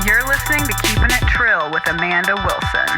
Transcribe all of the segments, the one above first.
You're listening to Keepin' It Trill with Amanda Wilson.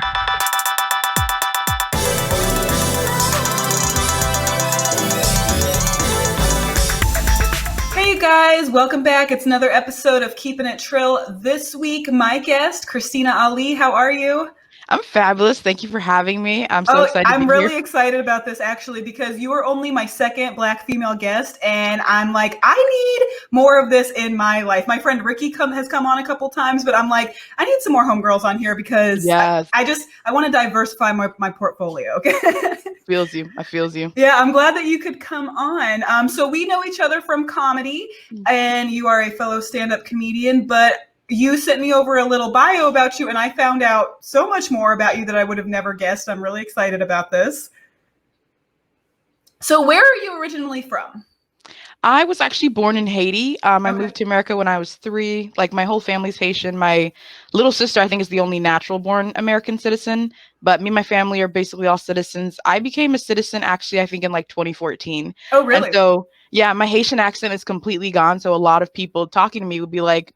Hey guys, welcome back. It's another episode of Keepin' It Trill. This week, my guest, Christina Ali. How are you? I'm fabulous. Thank you for having me. I'm so excited to be I'm here. really excited about this actually because you are only my second Black female guest, and I'm like, I need more of this in my life. My friend Ricky has come on a couple times, but I'm like, I need some more homegirls on here because Yes. I want to diversify my portfolio. Okay. I feels you. Yeah, I'm glad that you could come on. So we know each other from comedy, and you are a fellow stand-up comedian, but you sent me over a little bio about you, and I found out so much more about you that I would have never guessed. I'm really excited about this. So where are you originally from? I was actually born in Haiti. I moved to America when I was 3. Like, my whole family's Haitian. My little sister, I think, is the only natural-born American citizen. But me and my family are basically all citizens. I became a citizen, actually, I think, in like 2014. Oh, really? And so, yeah, my Haitian accent is completely gone. So a lot of people talking to me would be like,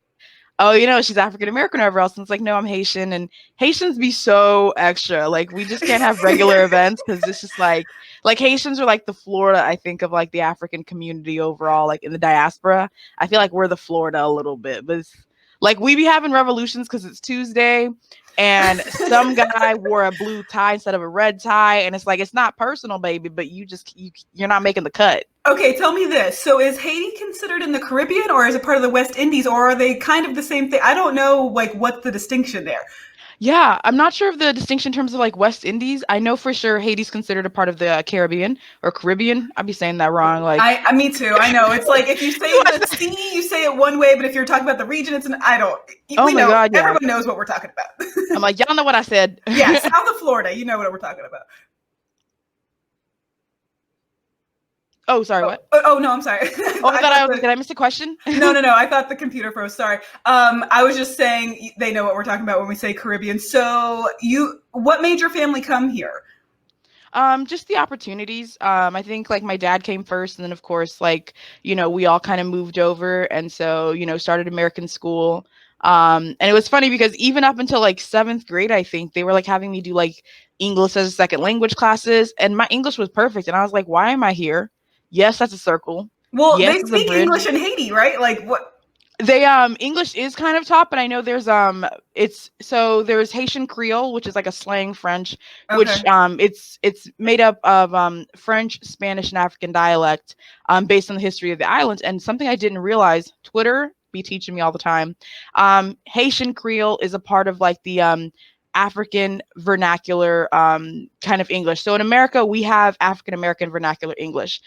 oh, you know, she's African American or whatever else. And it's like, no, I'm Haitian. And Haitians be so extra. Like, we just can't have regular events because it's just like Haitians are like the Florida, I think, of like the African community overall, like in the diaspora. I feel like we're the Florida a little bit, but it's like we be having revolutions because it's Tuesday and some guy wore a blue tie instead of a red tie. And it's like, it's not personal, baby, but you're not making the cut. Okay, tell me this. So is Haiti considered in the Caribbean or is it part of the West Indies, or are they kind of the same thing? I don't know, like, what's the distinction there? Yeah, I'm not sure of the distinction in terms of like West Indies. I know for sure Haiti's considered a part of the Caribbean or Caribbean. I'd be saying that wrong. Like, me too. I know. It's like if you say the sea, you say it one way, but if you're talking about the region, it's I don't. Oh my God, yeah. Everyone knows what we're talking about. I'm like, y'all know what I said. Yeah, south of Florida, you know what we're talking about. Oh, sorry, what? Oh, no, I'm sorry. Did I miss a question? No. I thought the computer froze. Sorry. I was just saying they know what we're talking about when we say Caribbean. So what made your family come here? Just the opportunities. I think like my dad came first, and then of course, like, you know, we all kind of moved over, and so, you know, started American school. And it was funny because even up until like 7th grade, I think they were like having me do like English as a second language classes, and my English was perfect, and I was like, why am I here? Yes, that's a circle. Well, yes, they speak English in Haiti, right? Like what? They English is kind of taught, but I know there's there's Haitian Creole, which is like a slang French, which it's made up of French, Spanish, and African dialect, based on the history of the island. And something I didn't realize, Twitter be teaching me all the time. Haitian Creole is a part of like the African vernacular kind of English. So in America, we have African American vernacular English.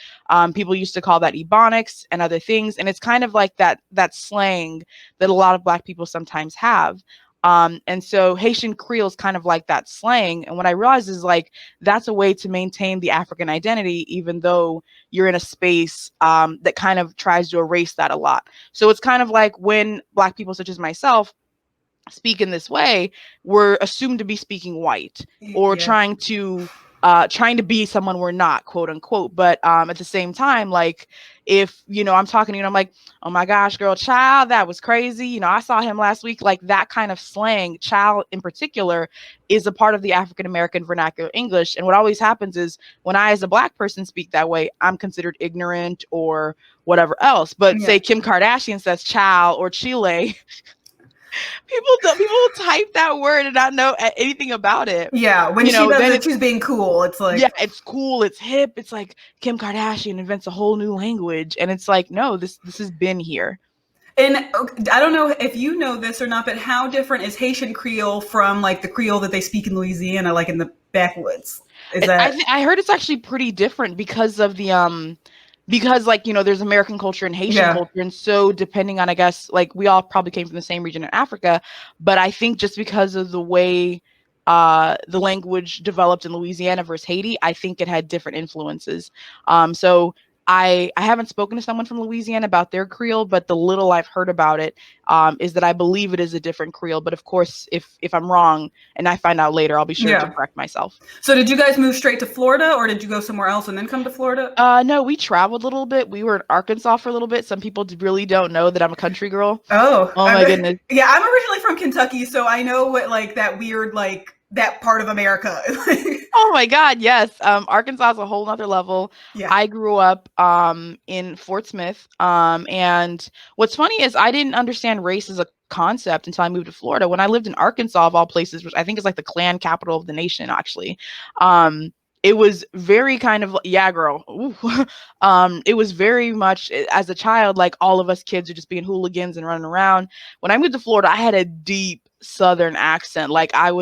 People used to call that Ebonics and other things. And it's kind of like that slang that a lot of Black people sometimes have. And so Haitian Creole is kind of like that slang. And what I realized is like, that's a way to maintain the African identity, even though you're in a space that kind of tries to erase that a lot. So it's kind of like when Black people such as myself speak in this way, we're assumed to be speaking white or trying to be someone we're not, quote unquote. But at the same time, like, if, you know, I'm talking to you and I'm like, oh my gosh, girl, child, that was crazy. You know, I saw him last week. Like, that kind of slang, child in particular, is a part of the African American vernacular English. And what always happens is when I, as a Black person, speak that way, I'm considered ignorant or whatever else. But say Kim Kardashian says child or Chile, people type that word and not know anything about it. Yeah, when she does it, she's being cool. It's like, yeah, it's cool, it's hip. It's like Kim Kardashian invents a whole new language, and it's like, no, this has been here. And I don't know if you know this or not, but how different is Haitian Creole from like the Creole that they speak in Louisiana, like in the backwoods? I heard it's actually pretty different because of the because, like, you know, there's American culture and Haitian culture. And so depending on, I guess, like, we all probably came from the same region in Africa. But I think just because of the way the language developed in Louisiana versus Haiti, I think it had different influences. So I haven't spoken to someone from Louisiana about their Creole, but the little I've heard about it is that I believe it is a different Creole. But of course, if I'm wrong and I find out later, I'll be sure to correct myself. So did you guys move straight to Florida, or did you go somewhere else and then come to Florida? No, we traveled a little bit. We were in Arkansas for a little bit. Some people really don't know that I'm a country girl. Oh my goodness. Yeah, I'm originally from Kentucky, so I know what like that weird like that part of America. Oh my God, yes. Arkansas is a whole nother level. Yeah. I grew up in Fort Smith. And what's funny is I didn't understand race as a concept until I moved to Florida. When I lived in Arkansas, of all places, which I think is like the Klan capital of the nation, actually. It was very kind of, yeah, girl. It was very much, as a child, like all of us kids are just being hooligans and running around. When I moved to Florida, I had a deep Southern accent. Like I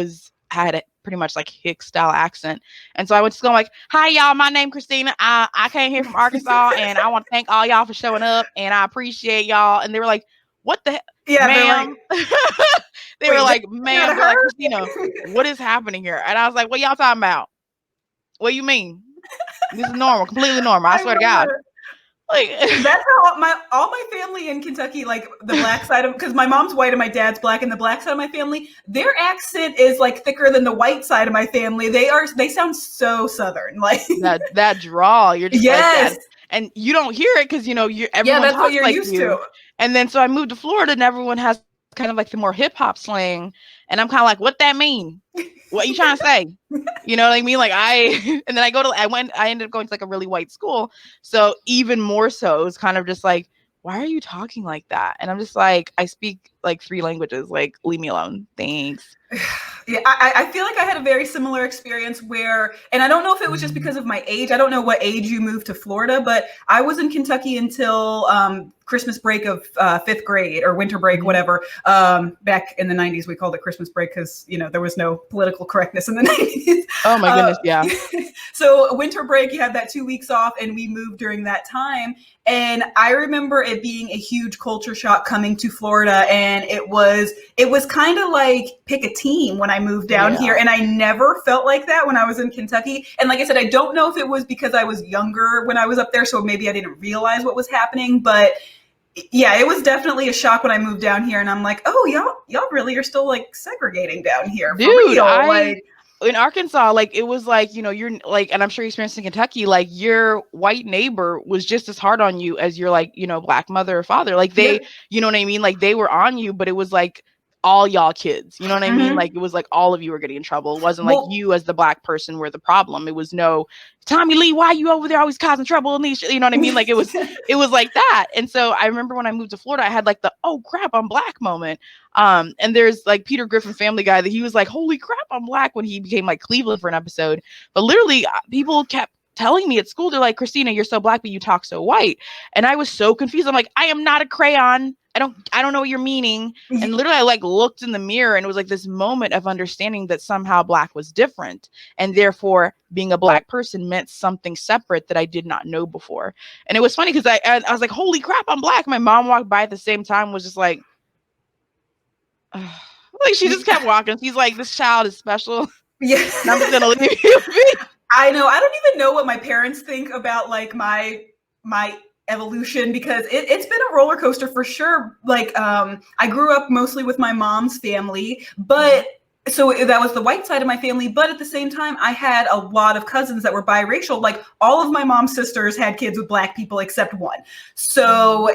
had a pretty much like Hicks style accent. And so I went to school, I'm like, hi y'all, my name Christina. I came here from Arkansas and I want to thank all y'all for showing up and I appreciate y'all. And they were like, what the hell? Yeah, ma'am. They were like, ma'am, they're like, Christina, what is happening here? And I was like, what y'all talking about? What do you mean? This is normal, completely normal. I swear to God. Like that's how all my family in Kentucky, like the black side of, because my mom's white and my dad's black, and the black side of my family, their accent is like thicker than the white side of my family. They sound so Southern, like that drawl. You're just yes, like that. And you don't hear it because everyone that's what you're like used to. And then so I moved to Florida, and everyone has kind of like the more hip hop slang, and I'm kind of like, what that mean? What you trying to say? You know what I mean? Like and then I ended up going to like a really white school. So even more so, it was kind of just like, why are you talking like that? And I'm just like, I speak like 3 languages, like leave me alone. Thanks. Yeah, I feel like I had a very similar experience where, and I don't know if it was just because of my age. I don't know what age you moved to Florida, but I was in Kentucky until Christmas break of 5th grade or winter break, whatever. Back in the 90s, we called it Christmas break because, there was no political correctness in the 90s. Oh my goodness, yeah. So winter break, you had that 2 weeks off, and we moved during that time. And I remember it being a huge culture shock coming to Florida, and it was kind of like pick a team when I moved down here, and I never felt like that when I was in Kentucky. And like I said, I don't know if it was because I was younger when I was up there, so maybe I didn't realize what was happening, but yeah, it was definitely a shock when I moved down here, and I'm like, oh, y'all really are still like segregating down here, dude. For real. In Arkansas, like it was like, you're like, and I'm sure you experienced in Kentucky, like your white neighbor was just as hard on you as your like, black mother or father. Like they, you know what I mean? Like they were on you, but it was like all y'all kids, you know what I mean? Like it was like all of you were getting in trouble. It wasn't like you as the black person were the problem. It was no, Tommy Lee, why are you over there always causing trouble? And you know what I mean? Like it was like that. And so I remember when I moved to Florida, I had like the, oh crap, I'm black moment. And there's like Peter Griffin Family Guy that he was like, holy crap, I'm black when he became like Cleveland for an episode. But literally people kept telling me at school, they're like, Christina, you're so black, but you talk so white. And I was so confused. I'm like, I am not a crayon. I don't know what you're meaning. And literally I like looked in the mirror, and it was like this moment of understanding that somehow black was different. And therefore being a black person meant something separate that I did not know before. And it was funny because I was like, holy crap, I'm black. My mom walked by at the same time, was just like she just kept walking. She's like, this child is special. Yeah. And I'm just going to leave you be. I know. I don't even know what my parents think about like my evolution, because it's been a roller coaster for sure. Like I grew up mostly with my mom's family, but so that was the white side of my family. But at the same time, I had a lot of cousins that were biracial. Like all of my mom's sisters had kids with black people except one. So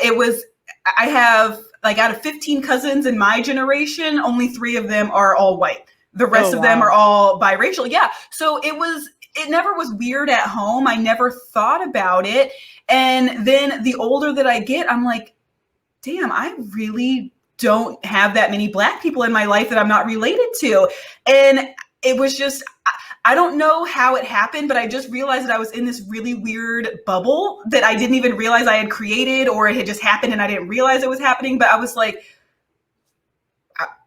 I have like out of 15 cousins in my generation, only 3 of them are all white. The rest of them are all biracial. Yeah. So it never was weird at home. I never thought about it. And then the older that I get, I'm like, damn, I really don't have that many black people in my life that I'm not related to. And it was just, I don't know how it happened, but I just realized that I was in this really weird bubble that I didn't even realize I had created, or it had just happened and I didn't realize it was happening. But I was like,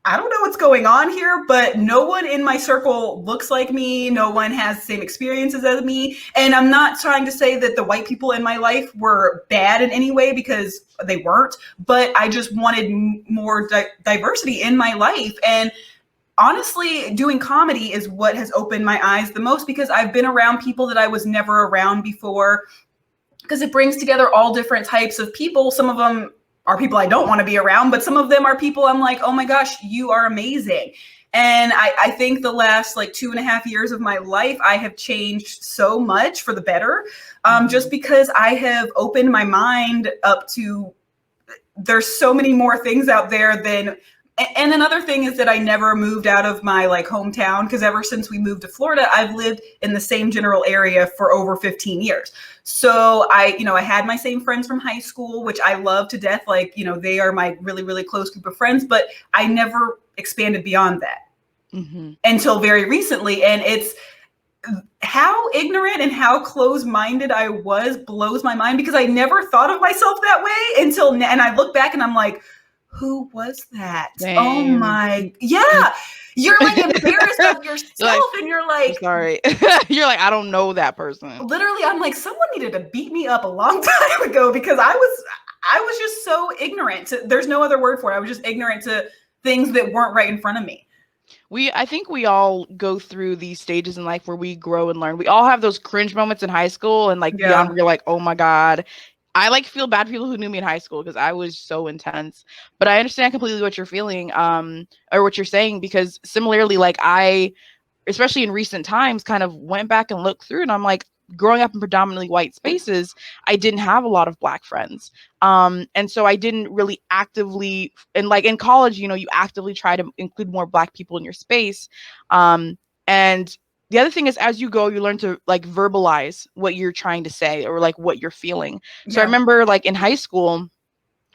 I don't know what's going on here, but no one in my circle looks like me. No one has the same experiences as me. And I'm not trying to say that the white people in my life were bad in any way, because they weren't, but I just wanted more diversity in my life. And honestly, doing comedy is what has opened my eyes the most, because I've been around people that I was never around before. because it brings together all different types of people. Some of them are people I don't want to be around, but some of them are people I'm like, oh my gosh, you are amazing. And I think the last like 2.5 years of my life, I have changed so much for the better, just because I have opened my mind up to, there's so many more things out there than, and another thing is that I never moved out of my like hometown, because ever since we moved to Florida, I've lived in the same general area for over 15 years. So I had my same friends from high school, which I love to death. Like, they are my really, really close group of friends, but I never expanded beyond that until very recently. And it's how ignorant and how close-minded I was blows my mind, because I never thought of myself that way until now. And I look back and I'm like, who was that? Same. Oh my, yeah. You're like embarrassed of yourself, and you're like, sorry. You're like, I don't know that person. Literally, I'm like, someone needed to beat me up a long time ago, because I was just so ignorant. There's no other word for it. I was just ignorant to things that weren't right in front of me. I think we all go through these stages in life where we grow and learn. We all have those cringe moments in high school, and like beyond where you're like, oh my God. I like feel bad for people who knew me in high school, because I was so intense. But I understand completely what you're feeling, or what you're saying, because similarly, like I, especially in recent times, kind of went back and looked through, and I'm like, growing up in predominantly white spaces, I didn't have a lot of Black friends. And so I didn't really actively, and like in college, you actively try to include more Black people in your space. And the other thing is, as you go, you learn to like verbalize what you're trying to say, or like what you're feeling. So I remember like in high school,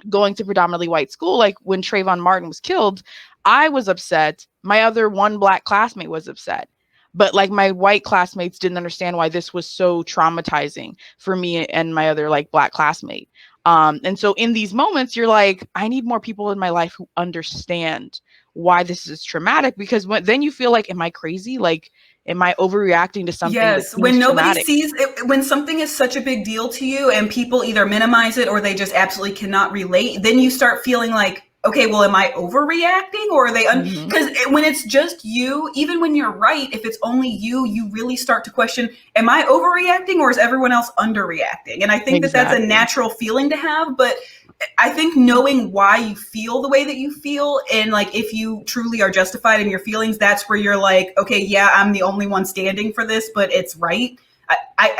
going to predominantly white school, like when Trayvon Martin was killed, I was upset. My other one Black classmate was upset. But like my white classmates didn't understand why this was so traumatizing for me and my other like Black classmate. And so in these moments, you're like, I need more people in my life who understand why this is traumatic, because then you feel like, am I crazy? Like, am I overreacting to something? Yes, when nobody sees it, when something is such a big deal to you and people either minimize it or they just absolutely cannot relate, then you start feeling like, okay, well, am I overreacting, or are they, because when it's just you, even when you're right, if it's only you, you really start to question, am I overreacting, or is everyone else underreacting? And I think that that's a natural feeling to have, but I think knowing why you feel the way that you feel, and like if you truly are justified in your feelings, that's where you're like, okay, yeah, I'm the only one standing for this, but it's right.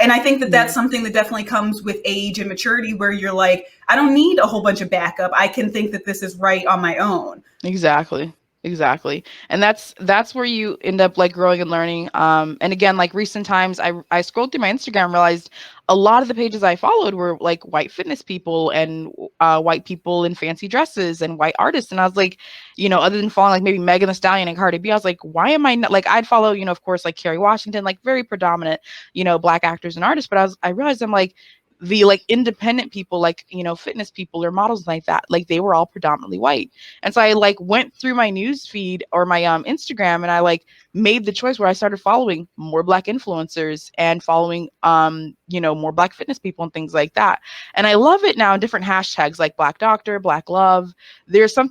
And I think that that's something that definitely comes with age and maturity, where you're like, I don't need a whole bunch of backup. I can think that this is right on my own. Exactly. And that's where you end up like growing and learning. And again, like recent times, I scrolled through my Instagram and realized a lot of the pages I followed were like white fitness people and white people in fancy dresses and white artists. And I was like, other than following like maybe Megan Thee Stallion and Cardi B, I was like, why am I not, like, I'd follow, of course, like Kerry Washington, like very predominant, Black actors and artists. But I realized I'm like, the like independent people, like, fitness people or models like that, like they were all predominantly white. And so I like went through my news feed or my Instagram, and I like made the choice where I started following more Black influencers and following more Black fitness people and things like that. And I love it now in different hashtags like Black Doctor, Black Love. There's an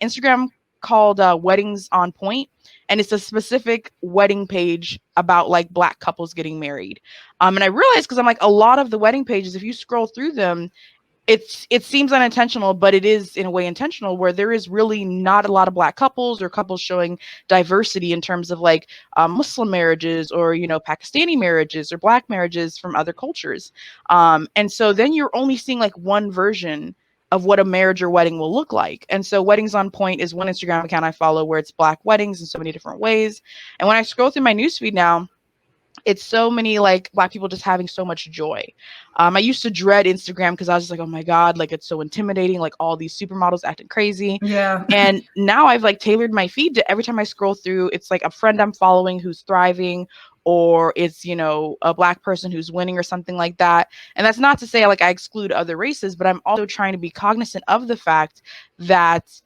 Instagram called Weddings on Point, and it's a specific wedding page about like Black couples getting married. And I realized, because I'm like, a lot of the wedding pages, if you scroll through them, it seems unintentional, but it is in a way intentional, where there is really not a lot of Black couples or couples showing diversity in terms of like Muslim marriages, or Pakistani marriages or Black marriages from other cultures. And so then you're only seeing like one version of what a marriage or wedding will look like. And so Weddings on Point is one Instagram account I follow, where it's Black weddings in so many different ways. And when I scroll through my newsfeed now, it's so many like Black people just having so much joy. I used to dread Instagram, because I was just like, oh my God, like it's so intimidating, like all these supermodels acting crazy. Yeah. And now I've like tailored my feed to every time I scroll through, it's like a friend I'm following who's thriving, or it's, a Black person who's winning or something like that. And that's not to say like I exclude other races, but I'm also trying to be cognizant of the fact that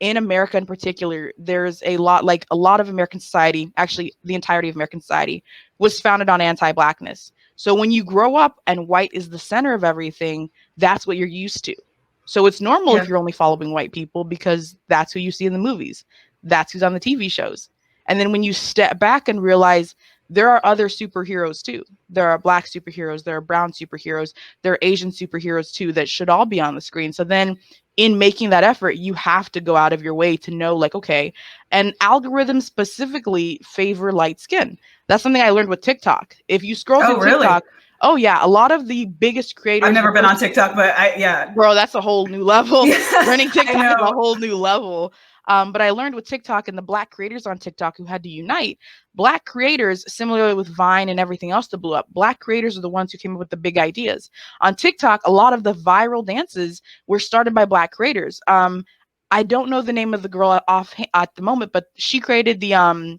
in America in particular, there's a lot of American society, actually the entirety of American society, was founded on anti-Blackness. So when you grow up and white is the center of everything, that's what you're used to. So it's normal if you're only following white people, because that's who you see in the movies. That's who's on the TV shows. And then when you step back and realize there are other superheroes too. There are Black superheroes, there are brown superheroes, there are Asian superheroes too that should all be on the screen. So then in making that effort, you have to go out of your way to know, like, okay, and algorithms specifically favor light skin. That's something I learned with TikTok. If you scroll through TikTok, oh yeah, a lot of the biggest creators. I've never been on TikTok, but yeah. Bro, that's a whole new level. Yeah, Learning TikTok is a whole new level. But I learned with TikTok and the Black creators on TikTok who had to unite. Black creators, similarly with Vine and everything else that blew up, Black creators are the ones who came up with the big ideas. On TikTok, a lot of the viral dances were started by Black creators. I don't know the name of the girl off at the moment, but she created the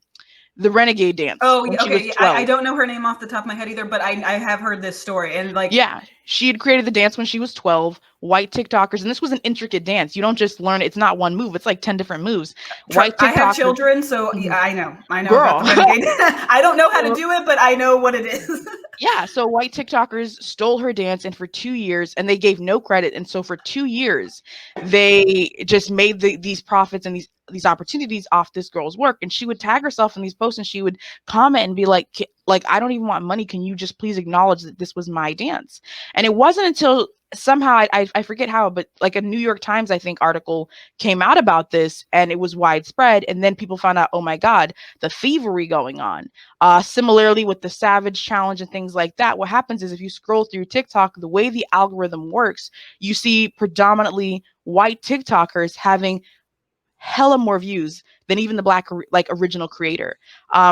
renegade dance. Oh, okay. I don't know her name off the top of my head either, but I have heard this story. And like, yeah, she had created the dance when she was 12. White TikTokers, and this was an intricate dance. You don't just learn it. It's not one move. It's like 10 different moves. White TikTokers. I have children, so I know. Girl. About the renegade. I don't know how to do it, but I know what it is. Yeah, so white TikTokers stole her dance, and for 2 years, and they gave no credit. And so for 2 years, they just made these profits and these opportunities off this girl's work. And she would tag herself in these posts, and she would comment and be like, I don't even want money. Can you just please acknowledge that this was my dance? And it wasn't until somehow I forget how, but like a New York Times, I think, article came out about this, and it was widespread. And then people found out, oh my God, the thievery going on. Similarly with the Savage Challenge and things like that, what happens is if you scroll through TikTok, the way the algorithm works, you see predominantly white TikTokers having hella more views than even the Black like original creator.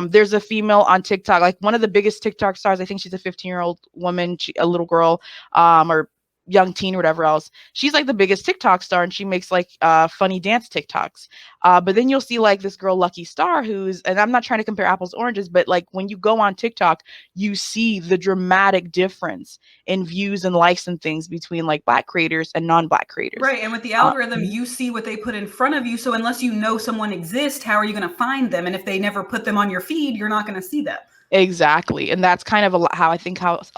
There's a female on TikTok, like one of the biggest TikTok stars. I think she's a 15-year-old woman, a little girl, or young teen or whatever else. She's like the biggest TikTok star, and she makes like funny dance TikToks. But then you'll see like this girl Lucky Star, who's, and I'm not trying to compare apples to oranges, but like when you go on TikTok, you see the dramatic difference in views and likes and things between like Black creators and non-Black creators. Right. And with the algorithm, you see what they put in front of you. So unless you know someone exists, how are you going to find them? And if they never put them on your feed, you're not going to see them. Exactly. And that's kind of how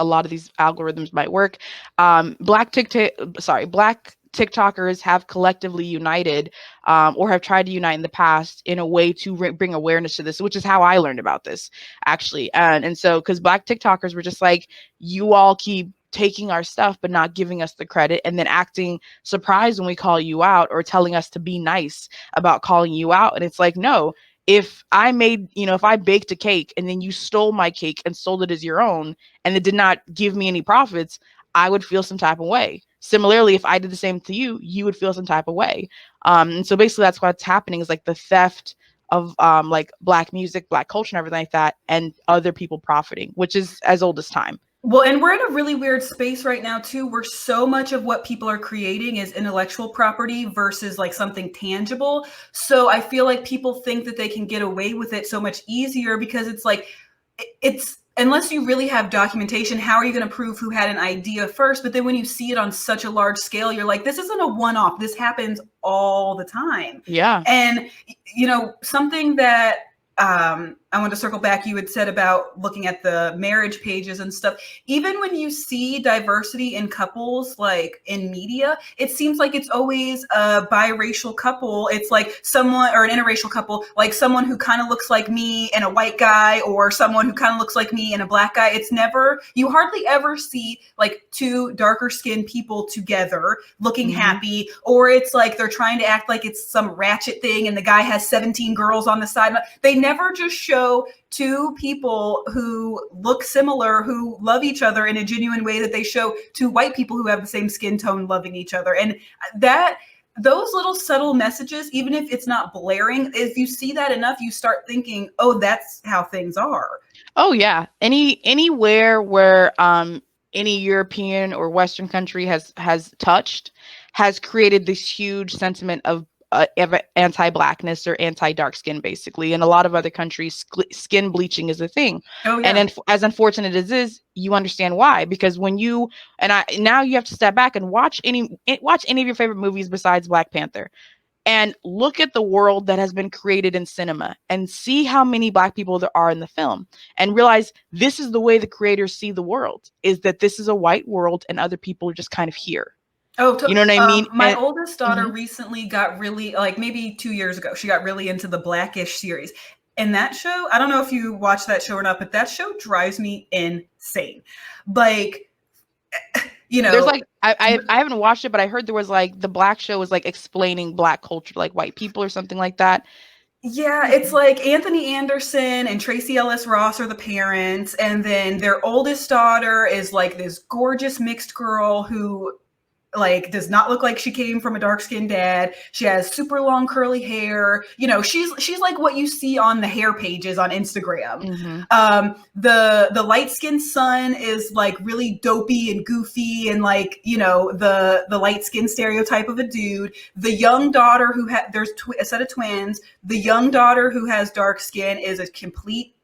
a lot of these algorithms might work. Black TikTokers have collectively united or have tried to unite in the past in a way to bring awareness to this, which is how I learned about this, actually. And so because Black TikTokers were just like, you all keep taking our stuff but not giving us the credit, and then acting surprised when we call you out, or telling us to be nice about calling you out. And it's like, no. If I baked a cake and then you stole my cake and sold it as your own, and it did not give me any profits, I would feel some type of way. Similarly, if I did the same to you, you would feel some type of way. And so basically that's what's happening, is like the theft of like Black music, Black culture, and everything like that, and other people profiting, which is as old as time. Well, and we're in a really weird space right now too, where so much of what people are creating is intellectual property versus like something tangible. So I feel like people think that they can get away with it so much easier because it's like, unless you really have documentation, how are you going to prove who had an idea first? But then when you see it on such a large scale, you're like, this isn't a one-off. This happens all the time. Yeah. And, something that I want to circle back. You had said about looking at the marriage pages and stuff. Even when you see diversity in couples, like in media, it seems like it's always a biracial couple. It's like someone, or an interracial couple, like someone who kind of looks like me and a white guy, or someone who kind of looks like me and a Black guy. It's never, you hardly ever see like two darker skinned people together looking happy, or it's like they're trying to act like it's some ratchet thing and the guy has 17 girls on the side. They never just show two people who look similar, who love each other in a genuine way, that they show two white people who have the same skin tone loving each other. And those little subtle messages, even if it's not blaring, if you see that enough, you start thinking, oh, that's how things are. Oh yeah. Anywhere where any European or Western country has touched, has created this huge sentiment of anti-blackness or anti-dark skin, basically. In a lot of other countries, skin bleaching is a thing. Oh, yeah. And as unfortunate as it is, you understand why. Because when you now you have to step back and watch any of your favorite movies besides Black Panther, and look at the world that has been created in cinema, and see how many Black people there are in the film, and realize this is the way the creators see the world, is that this is a white world and other people are just kind of here. Oh, you know what I mean? My oldest daughter recently got really, like maybe 2 years ago, she got really into the Blackish series. And that show, I don't know if you watch that show or not, but that show drives me insane. Like, There's like I haven't watched it, but I heard there was like the Black show was like explaining Black culture to like white people or something like that. Yeah, it's like Anthony Anderson and Tracy Ellis Ross are the parents, and then their oldest daughter is like this gorgeous mixed girl who like does not look like she came from a dark-skinned dad. She has super long curly hair. She's like what you see on the hair pages on Instagram. The light-skinned son is like really dopey and goofy and like the light-skinned stereotype of a dude. The young daughter who there's a set of twins. The young daughter who has dark skin is a complete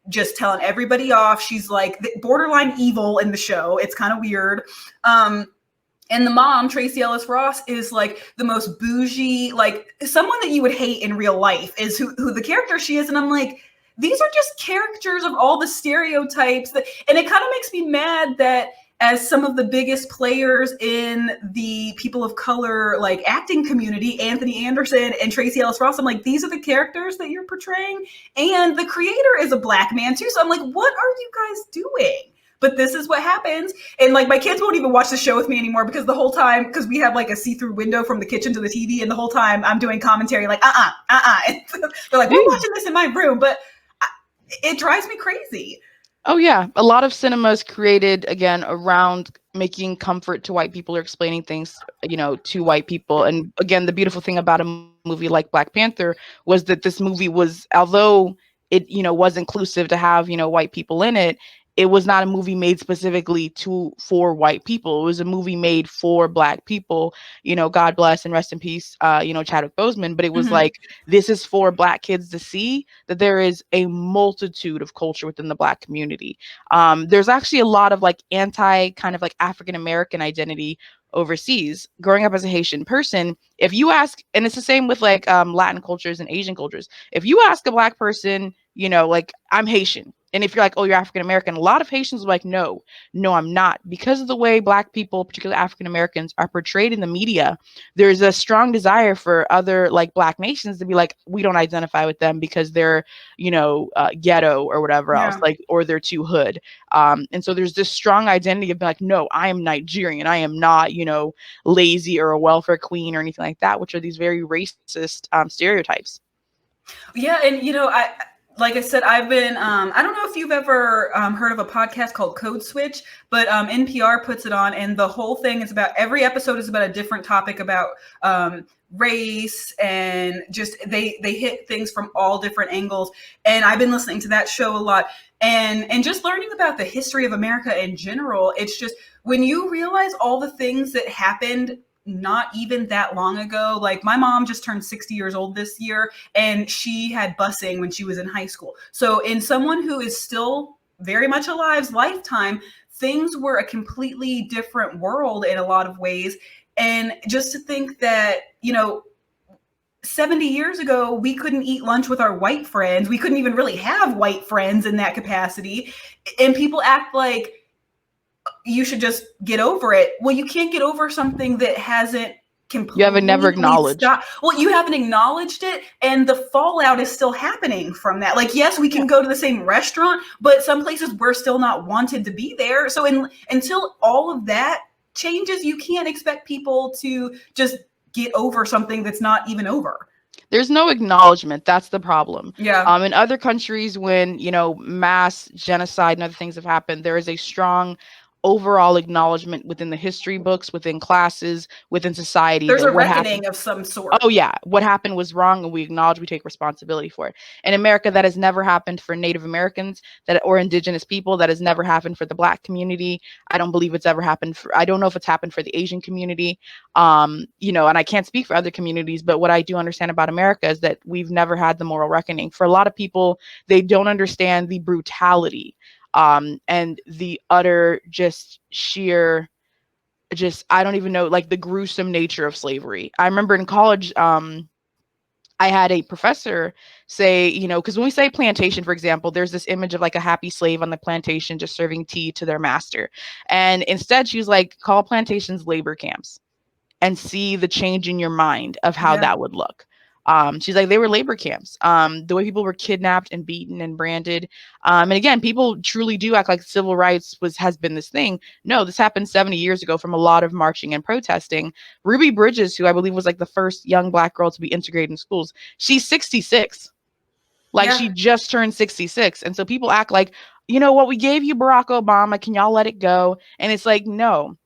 just telling everybody off. She's like borderline evil in the show. It's kind of weird. And the mom, Tracy Ellis Ross, is like the most bougie, like someone that you would hate in real life is who the character she is. And I'm like, these are just characters of all the stereotypes and it kind of makes me mad that as some of the biggest players in the people of color, like acting community, Anthony Anderson and Tracy Ellis Ross, I'm like, these are the characters that you're portraying. And the creator is a Black man too. So I'm like, what are you guys doing? But this is what happens. And like my kids won't even watch the show with me anymore because the whole time, because we have like a see-through window from the kitchen to the TV, and the whole time I'm doing commentary like, And they're like, we're watching this in my room, but it drives me crazy. Oh yeah. A lot of cinema is created again around making comfort to white people or explaining things, to white people. And again, the beautiful thing about a movie like Black Panther was that this movie was, although it, was inclusive to have, white people in it, it was not a movie made specifically for white people. It was a movie made for Black people, God bless and rest in peace, Chadwick Boseman. But it was like, this is for Black kids to see that there is a multitude of culture within the Black community. There's actually a lot of like anti kind of like African-American identity overseas. Growing up as a Haitian person, if you ask, and it's the same with like Latin cultures and Asian cultures, if you ask a Black person, like, I'm Haitian. And if you're like, oh, you're African American, a lot of Haitians are like, no, I'm not. Because of the way Black people, particularly African Americans, are portrayed in the media, there's a strong desire for other like Black nations to be like, we don't identify with them because they're, ghetto or whatever else, like, or they're too hood. And so there's this strong identity of being like, no, I am Nigerian. I am not, lazy or a welfare queen or anything like that, which are these very racist stereotypes. Yeah. And, like I said, I've been, I don't know if you've ever heard of a podcast called Code Switch, but NPR puts it on, and the whole thing is about, every episode is about a different topic about race, and just they hit things from all different angles. And I've been listening to that show a lot, and just learning about the history of America in general. It's just, when you realize all the things that happened not even that long ago. Like my mom just turned 60 years old this year, and she had busing when she was in high school. So in someone who is still very much alive's lifetime, things were a completely different world in a lot of ways. And just to think that, 70 years ago, we couldn't eat lunch with our white friends. We couldn't even really have white friends in that capacity. And people act like you should just get over it. Well, you can't get over something that hasn't completely. You haven't never acknowledged. Well, you haven't acknowledged it, and the fallout is still happening from that. Like, yes, we can go to the same restaurant, but some places we're still not wanted to be there. So until all of that changes, you can't expect people to just get over something that's not even over. There's no acknowledgement. That's the problem. Yeah. In other countries, when, mass genocide and other things have happened, there is a strong overall acknowledgement within the history books, within classes, within society. There's a reckoning of some sort. Oh yeah, what happened was wrong, and we acknowledge, we take responsibility for it. In America, that has never happened for Native Americans or indigenous people. That has never happened for the Black community. I don't believe it's ever happened I don't know if it's happened for the Asian community. And I can't speak for other communities, but what I do understand about America is that we've never had the moral reckoning. For a lot of people, they don't understand the brutality and the utter sheer I don't even know, like the gruesome nature of slavery. I remember in college, I had a professor say, because when we say plantation, for example, there's this image of like a happy slave on the plantation just serving tea to their master. And instead she was like, call plantations labor camps and see the change in your mind of how that would look. She's like, they were labor camps. The way people were kidnapped and beaten and branded. And again, people truly do act like civil rights has been this thing. No, this happened 70 years ago from a lot of marching and protesting. Ruby Bridges, who I believe was like the first young Black girl to be integrated in schools, she's 66. Like, she just turned 66. And so people act like, you know what, we gave you Barack Obama, can y'all let it go? And it's like, no.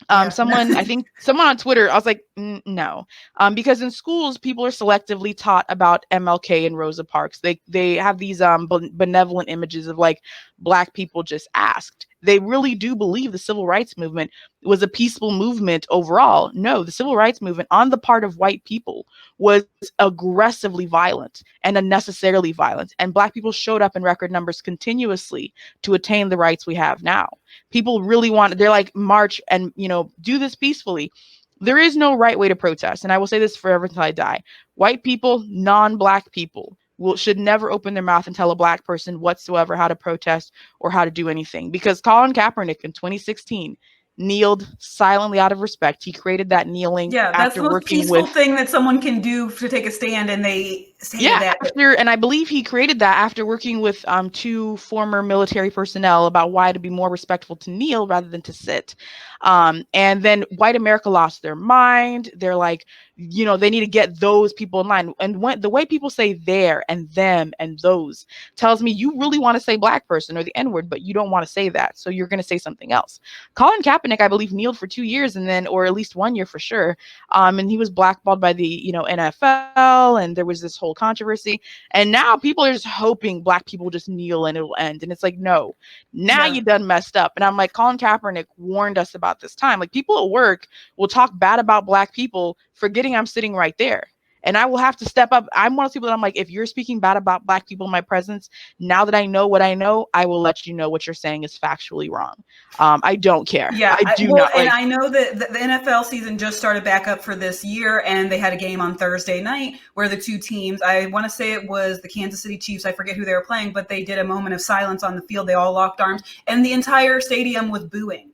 I think someone on Twitter, I was like, no. Because in schools, people are selectively taught about MLK and Rosa Parks. They have these benevolent images of like Black people just asked. They really do believe the civil rights movement was a peaceful movement overall. No, the civil rights movement on the part of white people was aggressively violent and unnecessarily violent. And Black people showed up in record numbers continuously to attain the rights we have now. People really they're like, march and, do this peacefully. There is no right way to protest. And I will say this forever until I die. White people, non-Black people, should never open their mouth and tell a Black person whatsoever how to protest or how to do anything. Because Colin Kaepernick in 2016 kneeled silently out of respect. He created that kneeling that's the most peaceful thing that someone can do to take a stand, and they say that. And I believe he created that after working with 2 former military personnel about why to be more respectful to kneel rather than to sit. And then white America lost their mind. They're like, they need to get those people in line. And when the way people say there and them and those tells me you really want to say Black person or the N-word, but you don't want to say that. So you're going to say something else. Colin Kaepernick, I believe, kneeled for 2 years or at least 1 year for sure. And he was blackballed by the, NFL, and there was this whole controversy. And now people are just hoping Black people just kneel and it'll end. And it's like, no, now you done messed up. And I'm like, Colin Kaepernick warned us about this time. Like, people at work will talk bad about Black people, forgetting I'm sitting right there. And I will have to step up. I'm one of those people that I'm like, if you're speaking bad about Black people in my presence, now that I know what I know, I will let you know what you're saying is factually wrong. I don't care. Yeah, I do not. And I know that the NFL season just started back up for this year, and they had a game on Thursday night where the 2 teams, I want to say it was the Kansas City Chiefs, I forget who they were playing, but they did a moment of silence on the field. They all locked arms, and the entire stadium was booing.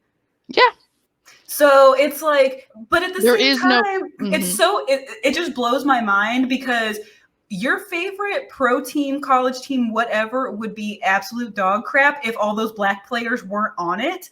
Yeah. So it's like, but at the same time, it just blows my mind, because your favorite pro team, college team, whatever, would be absolute dog crap if all those Black players weren't on it.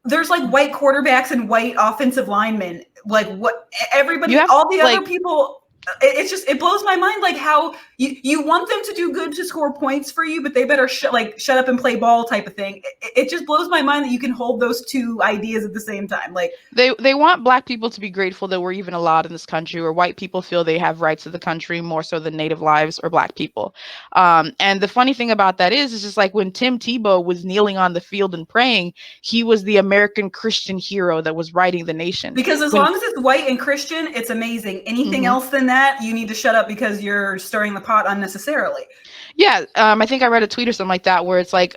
There's like white quarterbacks and white offensive linemen, like what everybody, all the other people. It blows my mind, like how you want them to do good to score points for you, but they better shut up and play ball type of thing. It just blows my mind that you can hold those 2 ideas at the same time. Like, they want Black people to be grateful that we're even allowed in this country, or white people feel they have rights to the country more so than Native lives or Black people. And the funny thing about that is just like when Tim Tebow was kneeling on the field and praying, he was the American Christian hero that was righting the nation. Because as long as it's white and Christian, it's amazing. Anything else than that, you need to shut up because you're stirring the pot unnecessarily. Yeah, I think I read a tweet or something like that where it's like,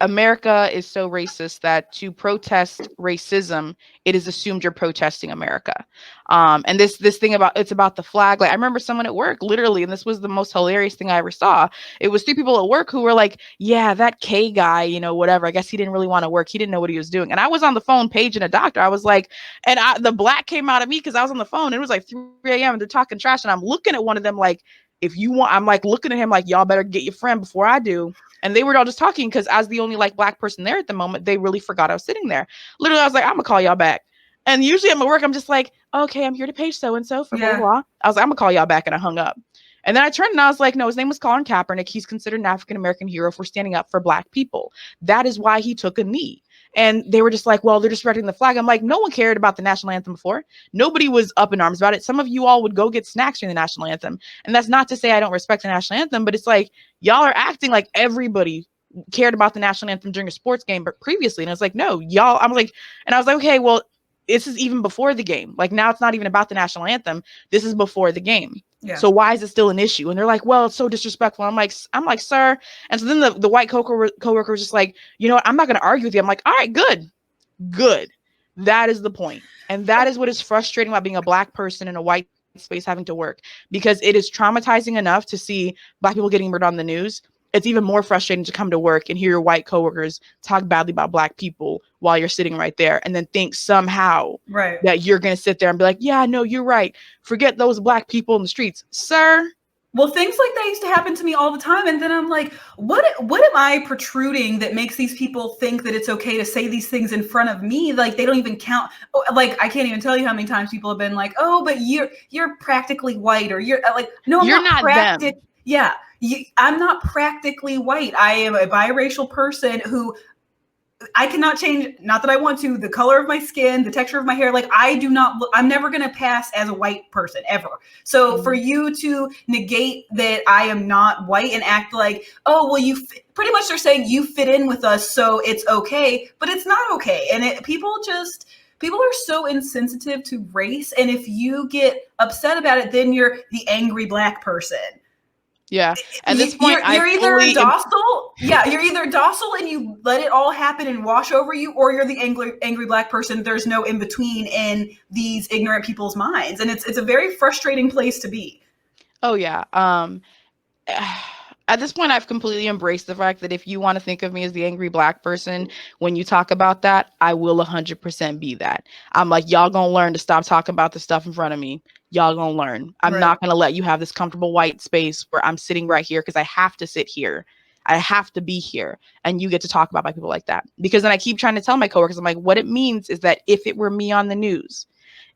America is so racist that to protest racism, it is assumed you're protesting America. And this thing it's about the flag. Like, I remember someone at work, literally, and this was the most hilarious thing I ever saw. It was 3 people at work who were like, yeah, that K guy, whatever. I guess he didn't really want to work. He didn't know what he was doing. And I was on the phone paging a doctor. I was like, and the Black came out of me because I was on the phone. It was like 3 a.m. and they're talking trash. And I'm looking at one of them like, if you want, I'm like looking at him like, y'all better get your friend before I do. And they were all just talking because as the only like Black person there at the moment, they really forgot I was sitting there. Literally, I was like, I'm gonna call y'all back. And usually I'm at work, I'm just like, okay, I'm here to page so-and-so for blah, blah, blah. I was like, I'm gonna call y'all back, and I hung up. And then I turned and I was like, no, his name was Colin Kaepernick. He's considered an African-American hero for standing up for Black people. That is why he took a knee. And they were just like, well, they're disrespecting the flag. I'm like, no one cared about the national anthem before. Nobody was up in arms about it. Some of you all would go get snacks during the national anthem. And that's not to say I don't respect the national anthem, but it's like, y'all are acting like everybody cared about the national anthem during a sports game, but previously. And I was like, no, y'all, I'm like, and I was like, okay, well, this is even before the game. Like, now it's not even about the national anthem. This is before the game. Yeah. So why is it still an issue? And they're like, well, it's so disrespectful. I'm like, sir. And so then the white coworker was just like, you know what? I'm not going to argue with you. I'm like, all right, good. That is the point. And that is what is frustrating about being a Black person in a white space having to work, because it is traumatizing enough to see Black people getting murdered on the news. it's even more frustrating to come to work and hear your white coworkers talk badly about Black people while you're sitting right there, and then think somehow that you're going to sit there and be like, yeah, no, you're right. Forget those Black people in the streets, sir. Well, things like that used to happen to me all the time. And then I'm like, what am I protruding that makes these people think that it's okay to say these things in front of me? Like, they don't even count. Like, I can't even tell you how many times people have been like, oh, but you're practically white, or you're like, no, I'm you're not them. Yeah, I'm not practically white. I am a biracial person who I cannot change, not that I want to, the color of my skin, the texture of my hair. Like, I do not look, I'm never going to pass as a white person ever. So for you to negate that I am not white and act like, oh, well, pretty much they're saying you fit in with us, so it's okay, but it's not okay. And people are so insensitive to race. And if you get upset about it, then you're the angry Black person. Yeah. At this point, you're either docile. Yeah, you're either docile and you let it all happen and wash over you, or you're the angry Black person. There's no in between in these ignorant people's minds, and it's a very frustrating place to be. Oh yeah. At this point, I've completely embraced the fact that if you want to think of me as the angry Black person, when you talk about that, I will 100% be that. I'm like, y'all gonna learn to stop talking about the stuff in front of me. Y'all gonna learn. I'm not gonna let you have this comfortable white space where I'm sitting right here because I have to sit here. I have to be here. And you get to talk about my people like that. Because then I keep trying to tell my coworkers, I'm like, what it means is that if it were me on the news,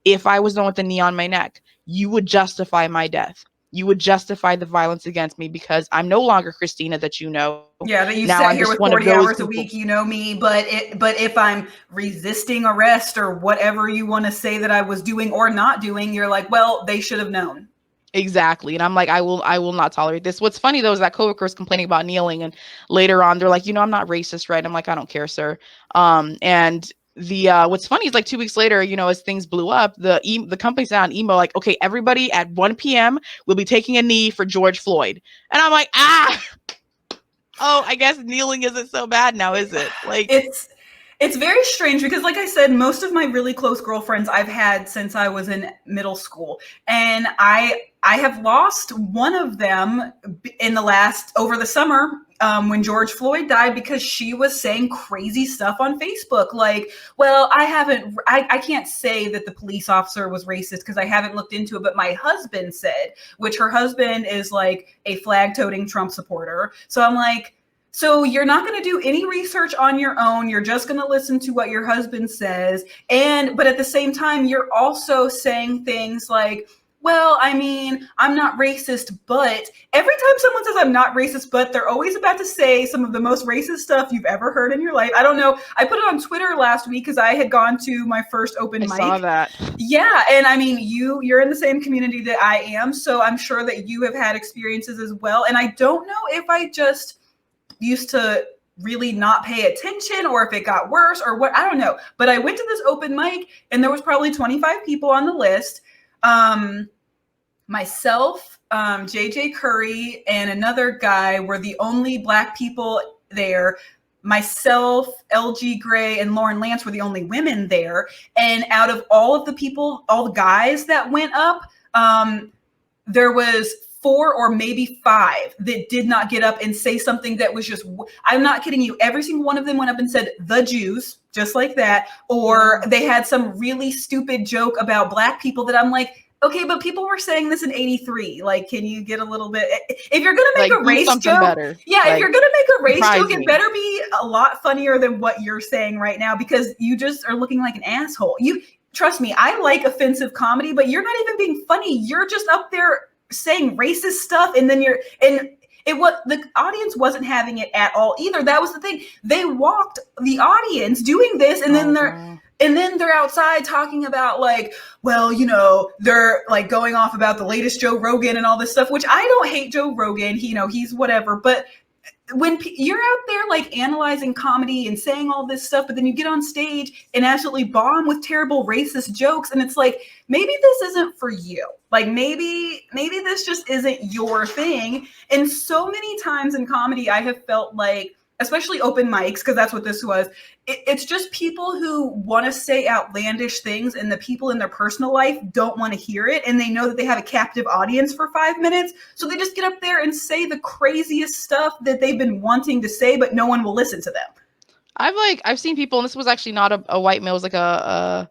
if I was the one with the knee on my neck, you would justify my death. You would justify the violence against me because I'm no longer Christina that you know. Yeah, that you sat here with 40 hours a week, you know me, but if I'm resisting arrest or whatever you want to say that I was doing or not doing, you're like, well, they should have known. Exactly. And I'm like, I will not tolerate this. What's funny though is that coworker was complaining about kneeling, and later on they're like, I'm not racist, right? I'm like, I don't care, sir. And the what's funny is like 2 weeks later, as things blew up, the company sent out an email like, okay, everybody at 1 p.m. will be taking a knee for George Floyd. And I'm like, oh, I guess kneeling isn't so bad now, is it? Like, it's very strange because, like I said, most of my really close girlfriends I've had since I was in middle school, and I have lost one of them over the summer when George Floyd died, because she was saying crazy stuff on Facebook. Like, well, I can't say that the police officer was racist because I haven't looked into it, but my husband said, which her husband is like a flag-toting Trump supporter. So I'm like, so you're not going to do any research on your own. You're just going to listen to what your husband says. But at the same time, you're also saying things like, well, I mean, I'm not racist, but every time someone says I'm not racist, but they're always about to say some of the most racist stuff you've ever heard in your life. I don't know. I put it on Twitter last week because I had gone to my first open mic. I saw that. Yeah. And I mean, you're in the same community that I am. So I'm sure that you have had experiences as well. And I don't know if I just used to really not pay attention or if it got worse or what, I don't know. But I went to this open mic and there was probably 25 people on the list. Myself, JJ Curry, and another guy were the only Black people there. Myself, LG Gray, and Lauren Lance were the only women there. And out of all of the people, all the guys that went up, there was 4 or maybe 5 that did not get up and say something that was just, I'm not kidding you, every single one of them went up and said, the Jews, just like that. Or they had some really stupid joke about Black people that I'm like, okay, but people were saying this in 83. Like, can you get a little bit, if you're going to make a race joke, better. Yeah, like, if you're going to make a race joke, it better be a lot funnier than what you're saying right now, because you just are looking like an asshole. Trust me, I like offensive comedy, but you're not even being funny. You're just up there saying racist stuff, and then the audience wasn't having it at all either. That was the thing. They walked the audience doing this, and then they're outside talking about like, well, they're like going off about the latest Joe Rogan and all this stuff, which I don't hate Joe Rogan. He's whatever, but when you're out there like analyzing comedy and saying all this stuff, but then you get on stage and absolutely bomb with terrible racist jokes, and it's like, maybe this isn't for you. Like, maybe this just isn't your thing. And so many times in comedy, I have felt like, especially open mics, because that's what this was. It's just people who want to say outlandish things, and the people in their personal life don't want to hear it, and they know that they have a captive audience for 5 minutes, so they just get up there and say the craziest stuff that they've been wanting to say, but no one will listen to them. I've seen people, and this was actually not a white male, it was like a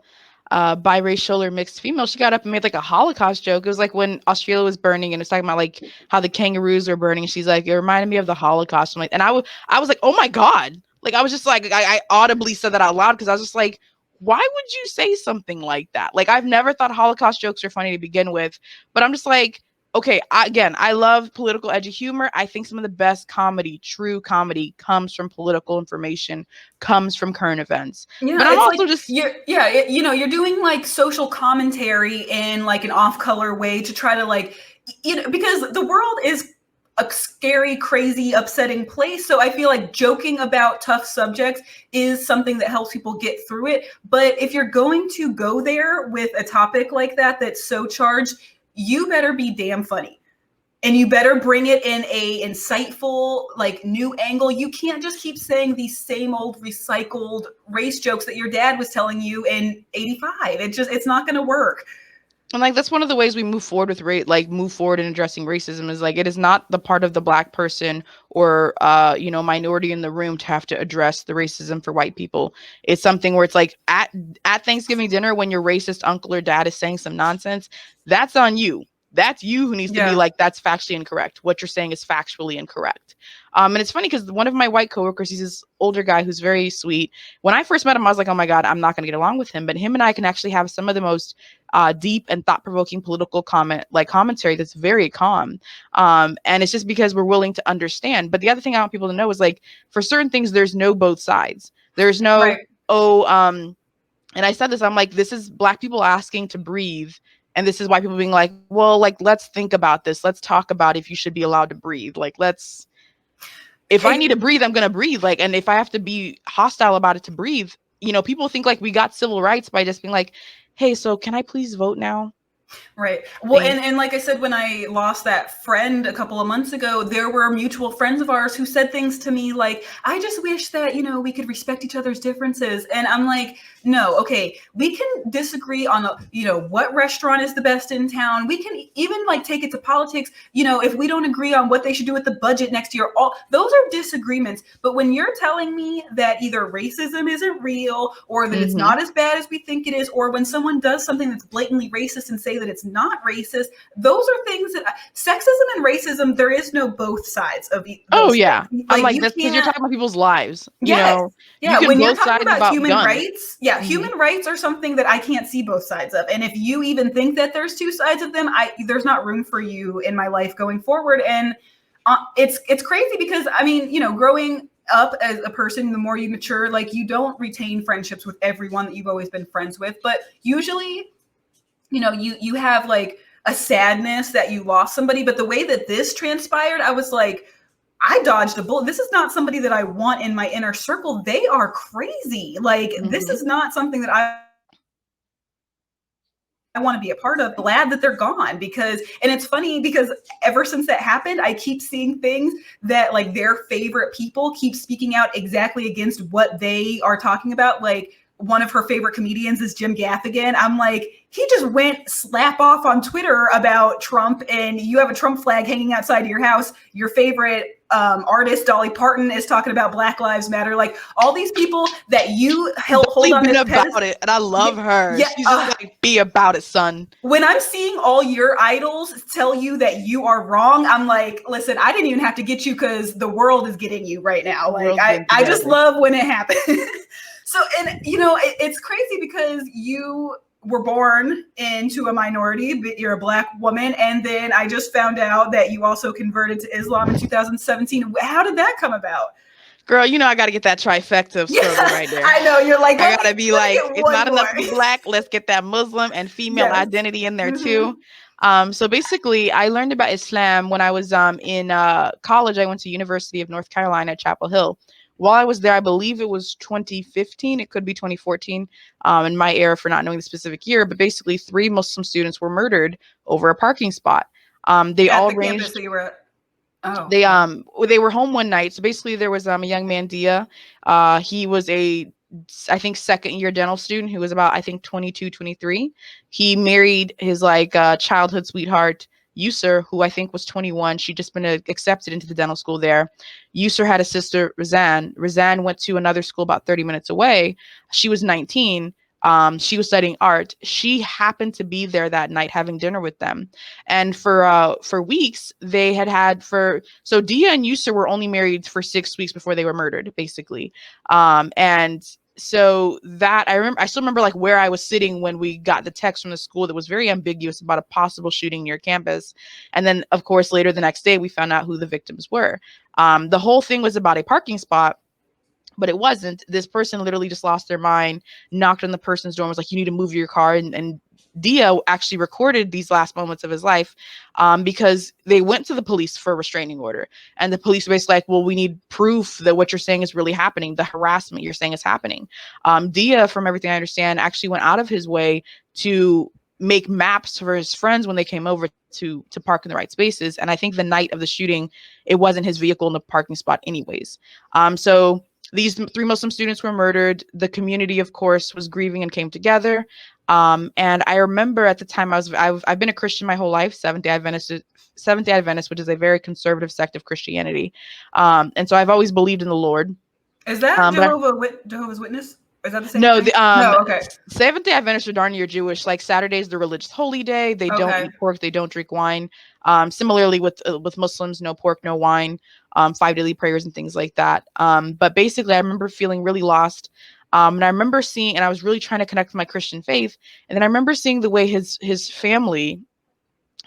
biracial or mixed female. She got up and made like a Holocaust joke. It was like when Australia was burning, and it's talking about like how the kangaroos were burning. She's like, it reminded me of the Holocaust. I'm like, and I was like, oh my God. Like, I was just like, I audibly said that out loud, because I was just like, why would you say something like that? Like, I've never thought Holocaust jokes are funny to begin with, but I'm just like, okay, I love political edgy humor. I think some of the best comedy, true comedy, comes from political information, comes from current events. Yeah, but I'm it's also like just you're doing like social commentary in like an off-color way to try to like, because the world is a scary, crazy, upsetting place. So I feel like joking about tough subjects is something that helps people get through it. But if you're going to go there with a topic like that that's so charged, you better be damn funny. And you better bring it in a insightful, like, new angle. You can't just keep saying these same old recycled race jokes that your dad was telling you in '85. It's not going to work. And like, that's one of the ways we move forward with move forward in addressing racism, is like, it is not the part of the Black person or minority in the room to have to address the racism for white people. It's something where it's like at Thanksgiving dinner, when your racist uncle or dad is saying some nonsense, that's on you. That's you who needs to be like, that's factually incorrect. What you're saying is factually incorrect. And it's funny because one of my white coworkers, he's this older guy who's very sweet. When I first met him, I was like, oh my God, I'm not going to get along with him. But him and I can actually have some of the most deep and thought-provoking political commentary that's very calm. And it's just because we're willing to understand. But the other thing I want people to know is, like, for certain things, there's no both sides. There's no, and I said this, I'm like, this is Black people asking to breathe. And this is why people being like, well, like, let's think about this. Let's talk about if you should be allowed to breathe. Like, if I need to breathe, I'm going to breathe. Like, and if I have to be hostile about it to breathe, people think like we got civil rights by just being like, hey, so can I please vote now? Right. Well, and like I said, when I lost that friend a couple of months ago, there were mutual friends of ours who said things to me like, I just wish that, we could respect each other's differences. And I'm like, no, okay, we can disagree on, what restaurant is the best in town. We can even like take it to politics. If we don't agree on what they should do with the budget next year, all those are disagreements. But when you're telling me that either racism isn't real, or that it's not as bad as we think it is, or when someone does something that's blatantly racist and say that it's not racist, those are things that sexism and racism, there is no both sides of those yeah. things. I'm like, that's because you're talking about people's lives. Yeah, when you're talking about human guns. rights, human rights are something that I can't see both sides of. And if you even think that there's two sides of them, there's not room for you in my life going forward. And it's crazy because, growing up as a person, the more you mature, like, you don't retain friendships with everyone that you've always been friends with. But usually, you have like a sadness that you lost somebody. But the way that this transpired, I was like, I dodged a bullet. This is not somebody that I want in my inner circle. They are crazy. Like, this is not something that I want to be a part of. Glad that they're gone, and it's funny because ever since that happened, I keep seeing things that like their favorite people keep speaking out exactly against what they are talking about. Like, one of her favorite comedians is Jim Gaffigan. I'm like, he just went slap off on Twitter about Trump, and you have a Trump flag hanging outside of your house. Your favorite artist, Dolly Parton, is talking about Black Lives Matter. Like, all these people that you hold on as about it, and I love her. Yeah, she's just like, be about it, son. When I'm seeing all your idols tell you that you are wrong, I'm like, listen, I didn't even have to get you because the world is getting you right now. Like, I just love when it happens. So, and it's crazy because you were born into a minority, but you're a Black woman. And then I just found out that you also converted to Islam in 2017. How did that come about? Girl, I got to get that trifecta of struggle right there. I know, you're like, I got to be like, it's not enough to be Black. Let's get that Muslim and female identity in there too. So basically, I learned about Islam when I was in college. I went to University of North Carolina at Chapel Hill. While I was there, I believe it was 2015. It could be 2014. In my error for not knowing the specific year, but basically 3 Muslim students were murdered over a parking spot. They all ranged. Campus that you were at. Oh, They okay. they were home one night. So basically there was a young man, Dia. He was a, I think, second year dental student who was about, I think, 22, 23. He married his like childhood sweetheart, Yusur, who I think was 21. She'd just been accepted into the dental school there. Yusur had a sister, Razan. Razan went to another school about 30 minutes away. She was 19. She was studying art. She happened to be there that night having dinner with them. And for weeks they had for, so Dia and Yusur were only married for 6 weeks before they were murdered, basically. And so that I still remember like where I was sitting when we got the text from the school that was very ambiguous about a possible shooting near campus. And then of course later the next day we found out who the victims were. The whole thing was about a parking spot, but it wasn't. This person literally just lost their mind, knocked on the person's door and was like, you need to move your car. And Dia actually recorded these last moments of his life, because they went to the police for a restraining order. And the police were basically like, well, we need proof that what you're saying is really happening. The harassment you're saying is happening. Dia, from everything I understand, actually went out of his way to make maps for his friends when they came over to park in the right spaces. And I think the night of the shooting, it wasn't his vehicle in the parking spot anyways. So these 3 Muslim students were murdered. The community, of course, was grieving and came together. And I remember at the time I've been a Christian my whole life, Seventh-day Adventist, which is a very conservative sect of Christianity. And so I've always believed in the Lord. Is that Jehovah's Witness? Is that the same No, thing? No, okay. Seventh-day Adventists are darn near Jewish. Like Saturday is the religious holy day. They don't eat pork. They don't drink wine. Similarly with Muslims, no pork, no wine. 5 daily prayers and things like that. But basically, I remember feeling really lost. And I remember seeing, and I was really trying to connect with my Christian faith. And then I remember seeing the way his family,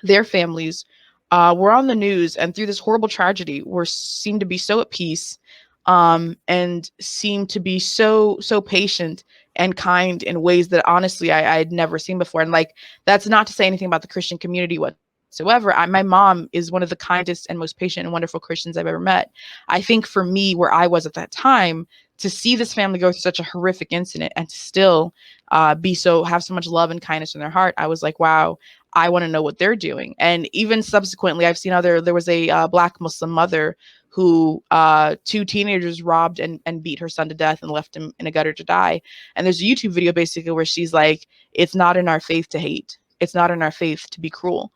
their families, were on the news, and through this horrible tragedy, seemed to be so at peace, and seemed to be so patient and kind in ways that honestly I had never seen before. And like, that's not to say anything about the Christian community whatsoever. My mom is one of the kindest and most patient and wonderful Christians I've ever met. I think for me, where I was at that time, to see this family go through such a horrific incident and to still have so much love and kindness in their heart, I was like, wow, I want to know what they're doing. And even subsequently, I've seen there was a Black Muslim mother who 2 teenagers robbed and beat her son to death and left him in a gutter to die. And there's a YouTube video basically where she's like, it's not in our faith to hate. It's not in our faith to be cruel.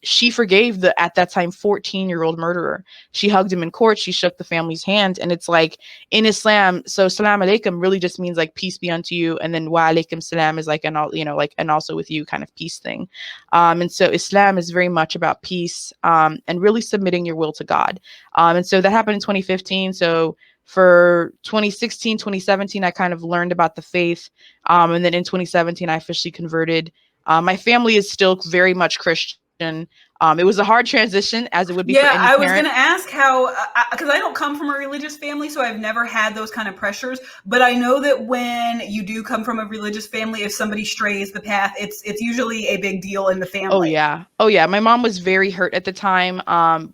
She forgave the, at that time, 14-year-old murderer. She hugged him in court. She shook the family's hand. And it's like in Islam, so salam alaikum really just means like peace be unto you. And then wa alaikum salam is like, and also with you kind of peace thing. And so Islam is very much about peace, and really submitting your will to God. And so that happened in 2015. So for 2016, 2017, I kind of learned about the faith. And then in 2017, I officially converted. My family is still very much Christian. It was a hard transition, as it would be for any I was parent. going to ask how, because I don't come from a religious family, so I've never had those kind of pressures. But I know that when you do come from a religious family, if somebody strays the path, it's usually a big deal in the family. Oh yeah. My mom was very hurt at the time.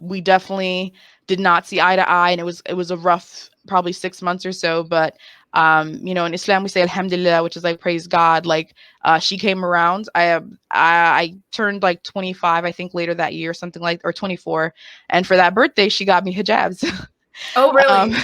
We definitely did not see eye to eye, and it was a rough probably 6 months or so. But in Islam we say alhamdulillah, which is like praise God. Like she came around. I turned like 25, I think, later that year, something like, or 24, and for that birthday she got me hijabs. Oh, really?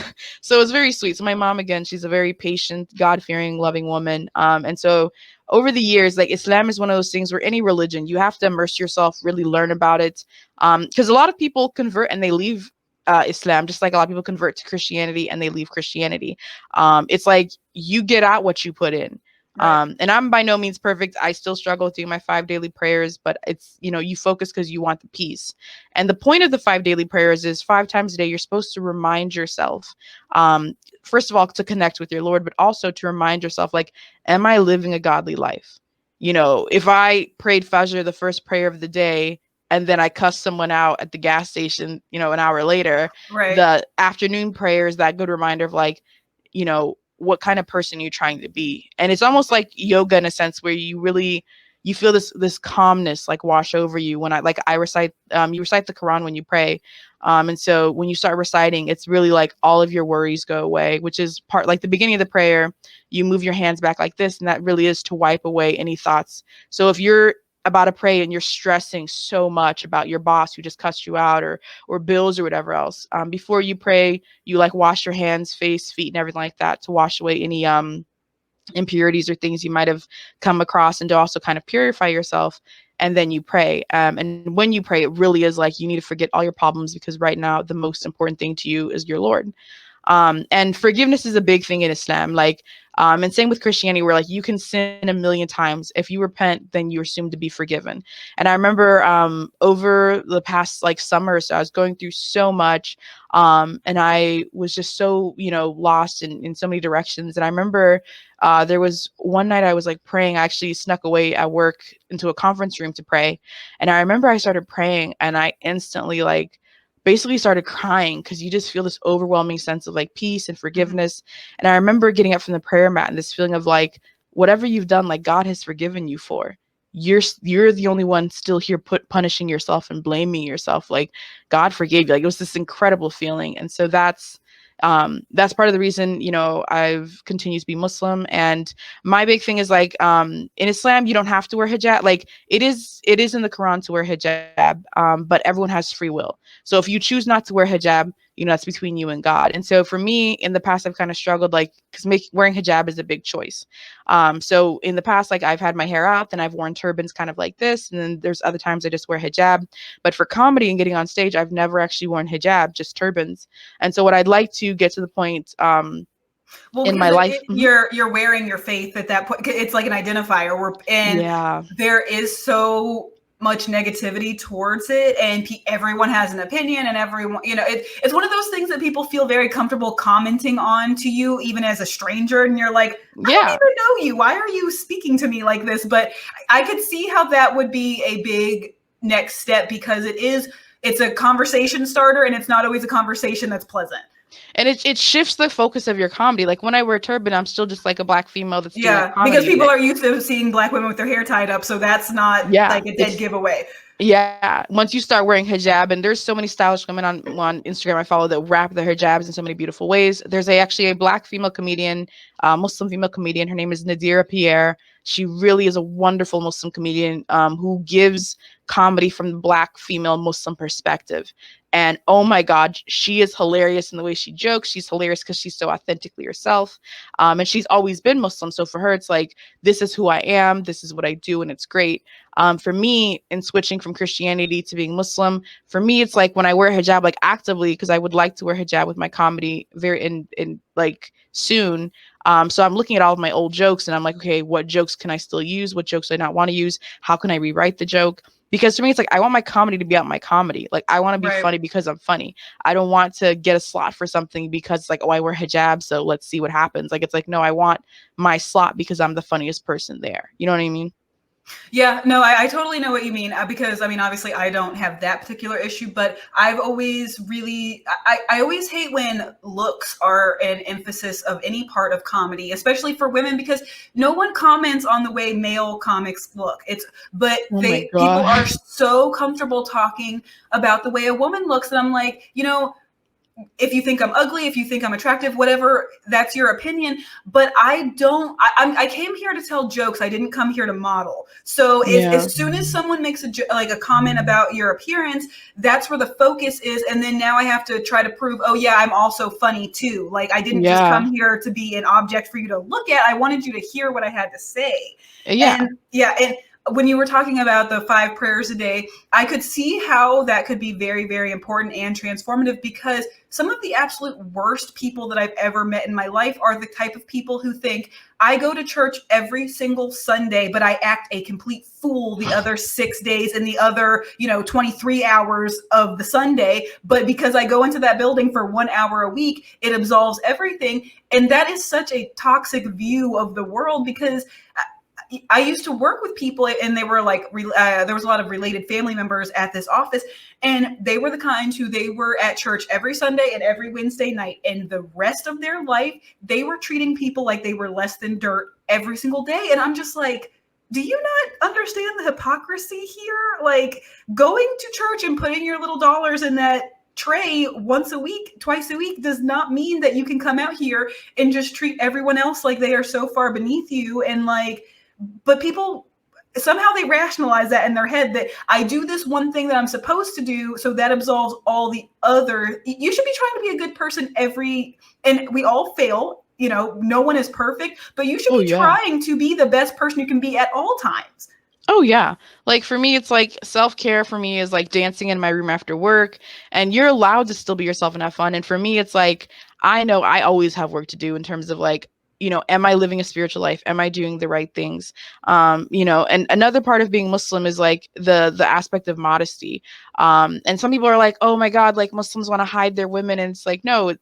So it was very sweet. So my mom, again, she's a very patient, God-fearing, loving woman. And so over the years, like, Islam is one of those things where any religion, you have to immerse yourself, really learn about it. Because a lot of people convert and they leave Islam, just like a lot of people convert to Christianity and they leave Christianity. It's like you get out what you put in. Right. And I'm by no means perfect. I still struggle with doing my 5 daily prayers, but it's, you focus because you want the peace. And the point of the 5 daily prayers is 5 times a day, you're supposed to remind yourself, first of all, to connect with your Lord, but also to remind yourself, like, am I living a godly life? If I prayed Fajr, the first prayer of the day, and then I cussed someone out at the gas station, an hour later, Right. the afternoon prayer is that good reminder of, like, what kind of person you're trying to be. And it's almost like yoga in a sense, where you feel this calmness like wash over you when I recite, you recite the Quran when you pray. And so when you start reciting, it's really like all of your worries go away, which is part, like the beginning of the prayer, you move your hands back like this, and that really is to wipe away any thoughts. So if you're about to pray and you're stressing so much about your boss who just cussed you out, or bills or whatever else, before you pray, you like wash your hands, face, feet, and everything like that to wash away any impurities or things you might have come across, and to also kind of purify yourself. And then you pray. And when you pray, it really is like you need to forget all your problems, because right now the most important thing to you is your Lord. And forgiveness is a big thing in Islam. Like, and same with Christianity, where like you can sin a million times. If you repent, then you're assumed to be forgiven. And I remember over the past like summer, so I was going through so much, and I was just so, lost in so many directions. And I remember there was one night I was like praying. I actually snuck away at work into a conference room to pray. And I remember I started praying, and I instantly like basically started crying, because you just feel this overwhelming sense of like peace and forgiveness. And I remember getting up from the prayer mat and this feeling of like, whatever you've done, like God has forgiven you for. You're the only one still here punishing yourself and blaming yourself. Like, God forgave you. Like, it was this incredible feeling. And so that's part of the reason, I've continued to be Muslim. And my big thing is like, in Islam, you don't have to wear hijab. Like, it is in the Quran to wear hijab, but everyone has free will. So if you choose not to wear hijab, that's between you and God. And so for me, in the past, I've kind of struggled, like, because wearing hijab is a big choice. So in the past, like, I've had my hair out, then I've worn turbans kind of like this, and then there's other times I just wear hijab. But for comedy and getting on stage, I've never actually worn hijab, just turbans. And so what I'd like to get to the point in my life, you're wearing your faith at that point. It's like an identifier, and there is so much negativity towards it, and everyone has an opinion, and everyone, it's one of those things that people feel very comfortable commenting on to you, even as a stranger, and you're like, I don't even know you. Why are you speaking to me like this? But I could see how that would be a big next step, because it's a conversation starter, and it's not always a conversation that's pleasant. And it shifts the focus of your comedy. Like, when I wear a turban, I'm still just like a Black female that's doing comedy. Because people are used to seeing Black women with their hair tied up, so that's not like a dead giveaway. Yeah, once you start wearing hijab, and there's so many stylish women on Instagram I follow that wrap their hijabs in so many beautiful ways. There's actually a Black female comedian, Muslim female comedian. Her name is Nadira Pierre. She really is a wonderful Muslim comedian who gives comedy from the Black female Muslim perspective. And oh my God, she is hilarious in the way she jokes. She's hilarious because she's so authentically herself. And she's always been Muslim. So for her, it's like, this is who I am. This is what I do. And it's great. For me, in switching from Christianity to being Muslim, for me, it's like when I wear hijab, like actively, because I would like to wear hijab with my comedy in like soon. So I'm looking at all of my old jokes, and I'm like, okay, what jokes can I still use? What jokes do I not want to use? How can I rewrite the joke? Because to me, it's like, I want my comedy to be out my comedy. Like, I want to be funny because I'm funny. I don't want to get a slot for something because it's like, oh, I wear hijab, so let's see what happens. Like, it's like, no, I want my slot because I'm the funniest person there. You know what I mean? Yeah, no, I totally know what you mean, because I mean, obviously I don't have that particular issue, but I've always really, I always hate when looks are an emphasis of any part of comedy, especially for women, because no one comments on the way male comics look. People are so comfortable talking about the way a woman looks, and I'm like, if you think I'm ugly, if you think I'm attractive, whatever, that's your opinion. But I came here to tell jokes. I didn't come here to model. So as soon as someone makes a comment about your appearance, that's where the focus is. And then now I have to try to prove, oh yeah, I'm also funny too. Like, I didn't just come here to be an object for you to look at. I wanted you to hear what I had to say. And when you were talking about the 5 prayers a day, I could see how that could be very, very important and transformative, because some of the absolute worst people that I've ever met in my life are the type of people who think, I go to church every single Sunday, but I act a complete fool the other 6 days and the other, 23 hours of the Sunday. But because I go into that building for 1 hour a week, it absolves everything. And that is such a toxic view of the world, because I used to work with people, and they were like, there was a lot of related family members at this office, and they were the kind who they were at church every Sunday and every Wednesday night, and the rest of their life, they were treating people like they were less than dirt every single day. And I'm just like, do you not understand the hypocrisy here? Like, going to church and putting your little dollars in that tray once a week, twice a week, does not mean that you can come out here and just treat everyone else like they are so far beneath you. And like, but people, somehow they rationalize that in their head that I do this one thing that I'm supposed to do, so that absolves all the other. You should be trying to be a good person and we all fail. You know, no one is perfect, but you should be trying to be the best person you can be at all times. Oh yeah. Like for me, it's like self-care for me is like dancing in my room after work, and you're allowed to still be yourself and have fun. And for me, it's like, I know I always have work to do in terms of like, am I living a spiritual life? Am I doing the right things? And another part of being Muslim is like the aspect of modesty. And some people are like, oh my God, like Muslims want to hide their women. And it's like, no,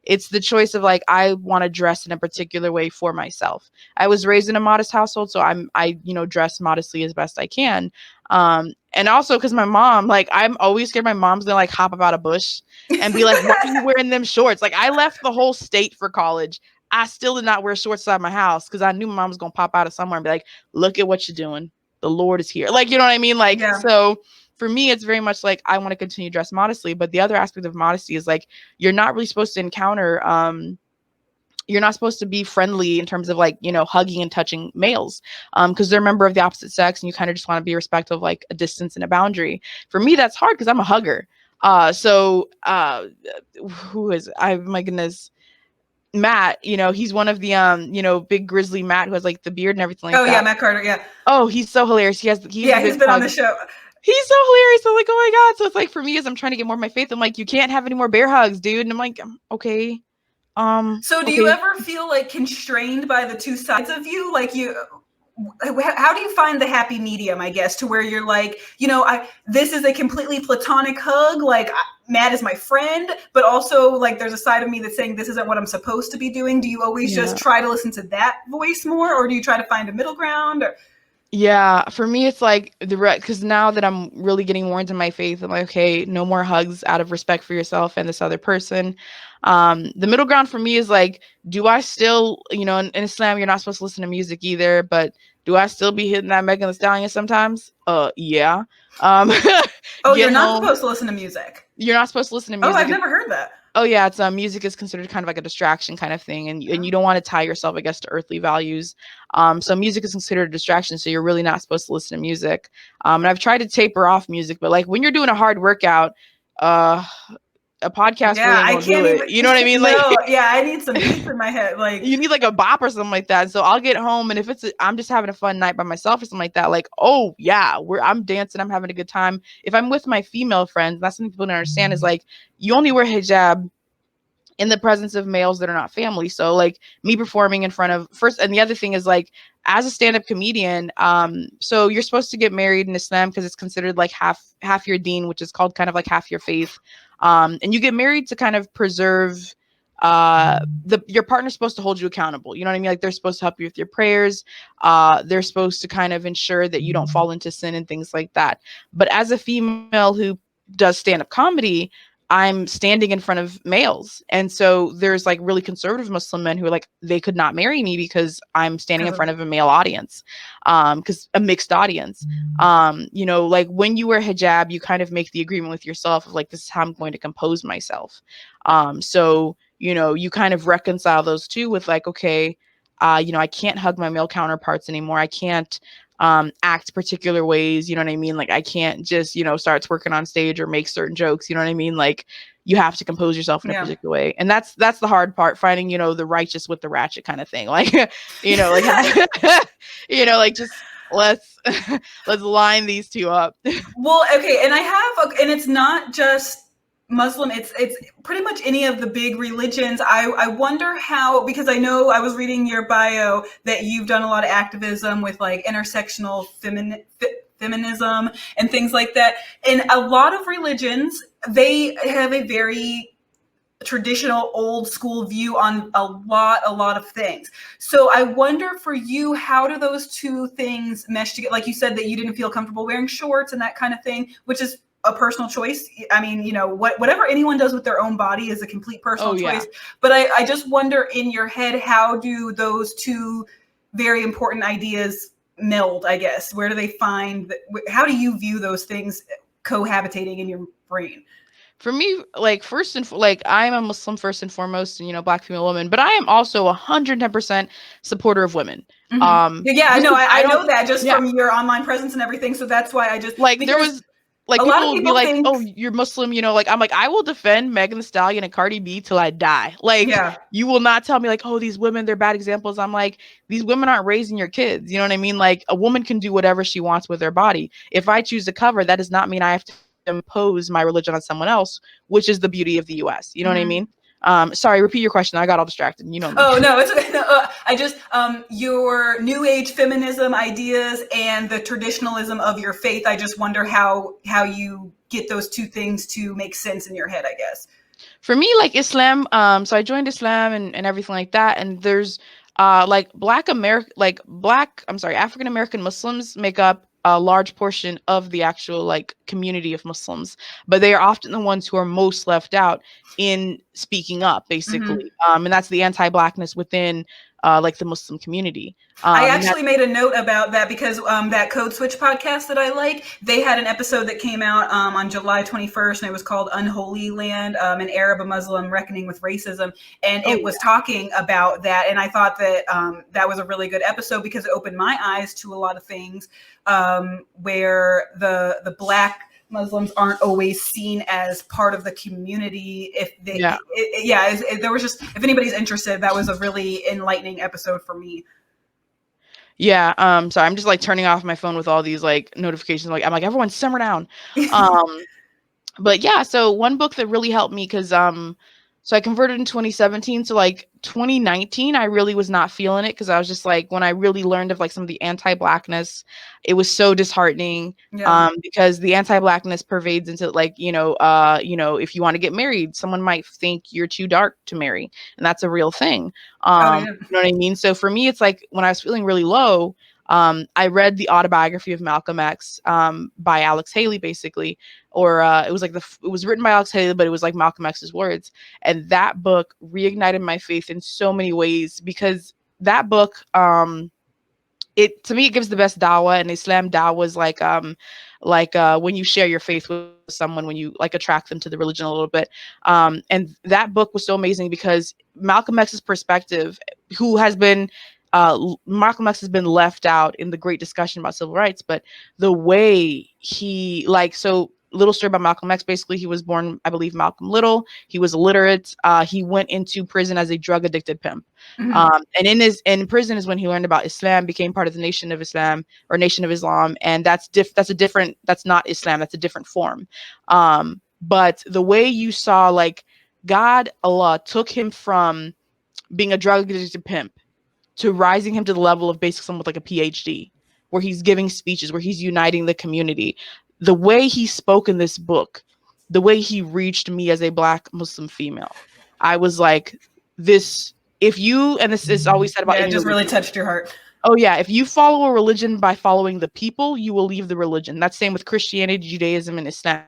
it's the choice of like, I want to dress in a particular way for myself. I was raised in a modest household, so I dress modestly as best I can. And also because my mom, like, I'm always scared my mom's gonna like hop about a bush and be like, why are you wearing them shorts? Like, I left the whole state for college. I still did not wear shorts outside my house because I knew my mom was gonna pop out of somewhere and be like, look at what you're doing. The Lord is here. Like, you know what I mean? Like, so for me, it's very much like I want to continue to dress modestly. But the other aspect of modesty is like, you're not really supposed to encounter, you're not supposed to be friendly in terms of like, hugging and touching males, because they're a member of the opposite sex, and you kind of just want to be respectful of like a distance and a boundary. For me, that's hard because I'm a hugger. Who is my goodness, Matt, he's one of the big grizzly Matt who has like the beard and everything like that. Oh yeah, Matt Carter, yeah. Oh, he's so hilarious. He's been on the show. He's so hilarious. I'm like, oh my God. So it's like, for me, as I'm trying to get more of my faith, I'm like, you can't have any more bear hugs, dude. And I'm like, okay. So do you ever feel like constrained by the two sides of you? Like how do you find the happy medium, I guess, to where you're like, this is a completely platonic hug. Like Matt is my friend, but also like there's a side of me that's saying this isn't what I'm supposed to be doing. Do you always just try to listen to that voice more, or do you try to find a middle ground? Yeah, for me, it's like because now that I'm really getting more into my faith, I'm like, okay, no more hugs out of respect for yourself and this other person. The middle ground for me is like, do I still, in Islam, you're not supposed to listen to music either, but do I still be hitting that Megan Thee Stallion sometimes? Yeah. You're not supposed to listen to music. You're not supposed to listen to music. Oh, I've never heard that. Oh yeah, it's music is considered kind of like a distraction kind of thing, and you don't want to tie yourself, I guess, to earthly values. So music is considered a distraction, so you're really not supposed to listen to music. And I've tried to taper off music, but like when you're doing a hard workout, a podcast really won't do it. You know what I mean? Like, I need some beats in my head. Like, you need like a bop or something like that. So I'll get home, and if I'm just having a fun night by myself or something like that, like, oh yeah, I'm dancing, I'm having a good time. If I'm with my female friends, that's something people don't understand, is like, you only wear hijab in the presence of males that are not family. So like me performing in front of first, and the other thing is like, as a stand-up comedian, so you're supposed to get married in Islam because it's considered like half your deen, which is called kind of like half your faith. And you get married to kind of preserve your partner's supposed to hold you accountable. You know what I mean? Like, they're supposed to help you with your prayers. They're supposed to kind of ensure that you don't fall into sin and things like that. But as a female who does stand-up comedy, I'm standing in front of males. And so there's like really conservative Muslim men who are like, they could not marry me because I'm standing in front of a male audience, because a mixed audience. Like when you wear hijab, you kind of make the agreement with yourself of like, this is how I'm going to compose myself. So you kind of reconcile those two with like, okay, I can't hug my male counterparts anymore. I can't act particular ways, you know what I mean? Like, I can't just, start twerking on stage or make certain jokes, you know what I mean? Like, you have to compose yourself in a particular way. And that's the hard part, finding, the righteous with the ratchet kind of thing. Like, like, like, just let's line these two up. Well, okay. And and it's not just Muslim, it's pretty much any of the big religions. I wonder how, because I know I was reading your bio that you've done a lot of activism with like intersectional feminism and things like that. And a lot of religions, they have a very traditional old school view on a lot of things. So I wonder for you, how do those two things mesh together? Like you said that you didn't feel comfortable wearing shorts and that kind of thing, which is a personal choice. I mean, whatever anyone does with their own body is a complete personal choice. But I just wonder in your head, how do those two very important ideas meld, I guess? Where do they find, how do you view those things cohabitating in your brain? For me, like, I'm a Muslim first and foremost, and, Black female woman, but I am also 110% supporter of women. Yeah, no, I know that just yeah. from your online presence and everything. So that's why I just like there was like a people lot of would be people like, think, "Oh, you're Muslim," you know. Like I'm like, I will defend Megan Thee Stallion and Cardi B till I die. Like yeah, you will not tell me like, "Oh, these women, they're bad examples." I'm like, these women aren't raising your kids. You know what I mean? Like a woman can do whatever she wants with her body. If I choose to cover, that does not mean I have to impose my religion on someone else, which is the beauty of the US. You know what I mean? Sorry, repeat your question. I got all distracted. You know me. Oh no, it's okay. No, I just your new age feminism ideas and the traditionalism of your faith. I just wonder how you get those two things to make sense in your head, I guess. For me, like Islam, so I joined Islam and everything like that. And there's like African American Muslims make up a large portion of the actual like community of Muslims, but they are often the ones who are most left out in speaking up, basically. And that's the anti-blackness within like the Muslim community. I actually made a note about that because that Code Switch podcast that I like, they had an episode that came out on July 21st, and it was called Unholy Land, an Arab and Muslim reckoning with racism. And it was talking about that. And I thought that that was a really good episode because it opened my eyes to a lot of things where the Black Muslims aren't always seen as part of the community. If they, there was just, if anybody's interested, that was a really enlightening episode for me. Yeah. Sorry, I'm just like turning off my phone with all these like notifications. Like I'm like, everyone simmer down. But yeah, so one book that really helped me because so I converted in 2017. So like 2019, I really was not feeling it because I was just like, when I really learned of like some of the anti-blackness, it was so disheartening. Because the anti-blackness pervades into like, if you want to get married, someone might think you're too dark to marry, and that's a real thing. You know what I mean? So for me, it's like when I was feeling really low, I read the autobiography of Malcolm X by Alex Haley, basically, or it was like it was written by Alex Haley, but it was like Malcolm X's words, and that book reignited my faith in so many ways because that book, it to me it gives the best dawah, and Islam dawah is like when you share your faith with someone, when you like attract them to the religion a little bit, and that book was so amazing because Malcolm X's perspective, who has been Malcolm X has been left out in the great discussion about civil rights, but the way he little story about Malcolm X. Basically, he was born, I believe, Malcolm Little. He was illiterate. He went into prison as a drug addicted pimp. And in prison is when he learned about Islam, became part of the Nation of Islam or Nation of Islam. And that's not Islam. That's a different form. But the way you saw like Allah took him from being a drug addicted pimp to rising him to the level of basically someone with like a PhD, where he's giving speeches, where he's uniting the community. The way he spoke in this book, the way he reached me as a Black Muslim female, I was like, this is always said about it just really touched your heart. Oh yeah, if you follow a religion by following the people, you will leave the religion. That's same with Christianity, Judaism, and Islam.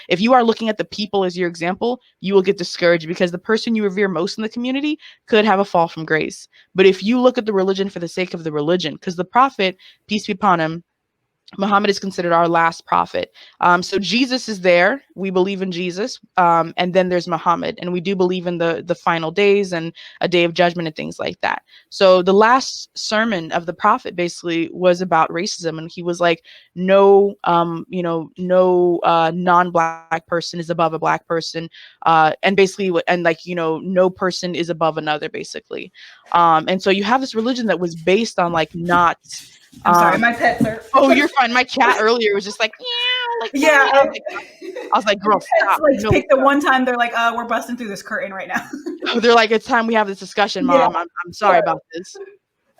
If you are looking at the people as your example, you will get discouraged because the person you revere most in the community could have a fall from grace. But if you look at the religion for the sake of the religion, because the prophet, peace be upon him, Muhammad is considered our last prophet. So Jesus is there. We believe in Jesus. And then there's Muhammad. And we do believe in the final days and a day of judgment and things like that. So the last sermon of the prophet basically was about racism. And he was like, no non-Black person is above a Black person. And basically, no person is above another, basically. And so you have this religion that was based on like not... I'm sorry, my pets are... Oh, you're fine. My chat earlier was just like, I was like, girl, stop. Like, pick the one time they're like, we're busting through this curtain right now. Oh, they're like, it's time we have this discussion, Mom. Yeah. I'm sorry about this.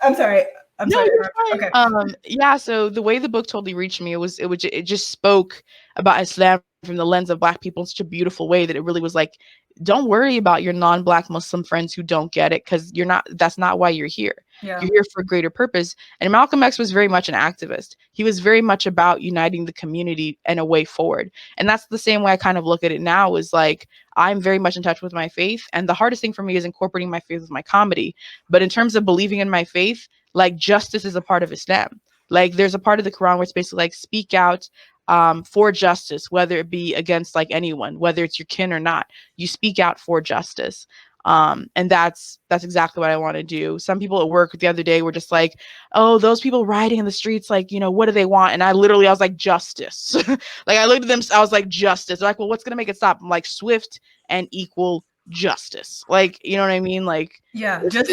I'm sorry. You're fine. Okay. So the way the book totally reached me, it just spoke about Islam from the lens of Black people in such a beautiful way that it really was like, don't worry about your non-Black Muslim friends who don't get it, because that's not why you're here. Yeah. You're here for a greater purpose. And Malcolm X was very much an activist. He was very much about uniting the community and a way forward. And that's the same way I kind of look at it now, is like, I'm very much in touch with my faith. And the hardest thing for me is incorporating my faith with my comedy. But in terms of believing in my faith, like, justice is a part of Islam. Like, there's a part of the Quran where it's basically like, speak out for justice, whether it be against like anyone, whether it's your kin or not. You speak out for justice. And that's exactly what I want to do. Some people at work the other day were just like, oh, those people rioting in the streets, like, you know, what do they want? And I was like, justice. Like, I looked at them, I was like, justice. They're like, well, what's gonna make it stop? I'm like, swift and equal justice. Like, you know what I mean? Like, yeah, just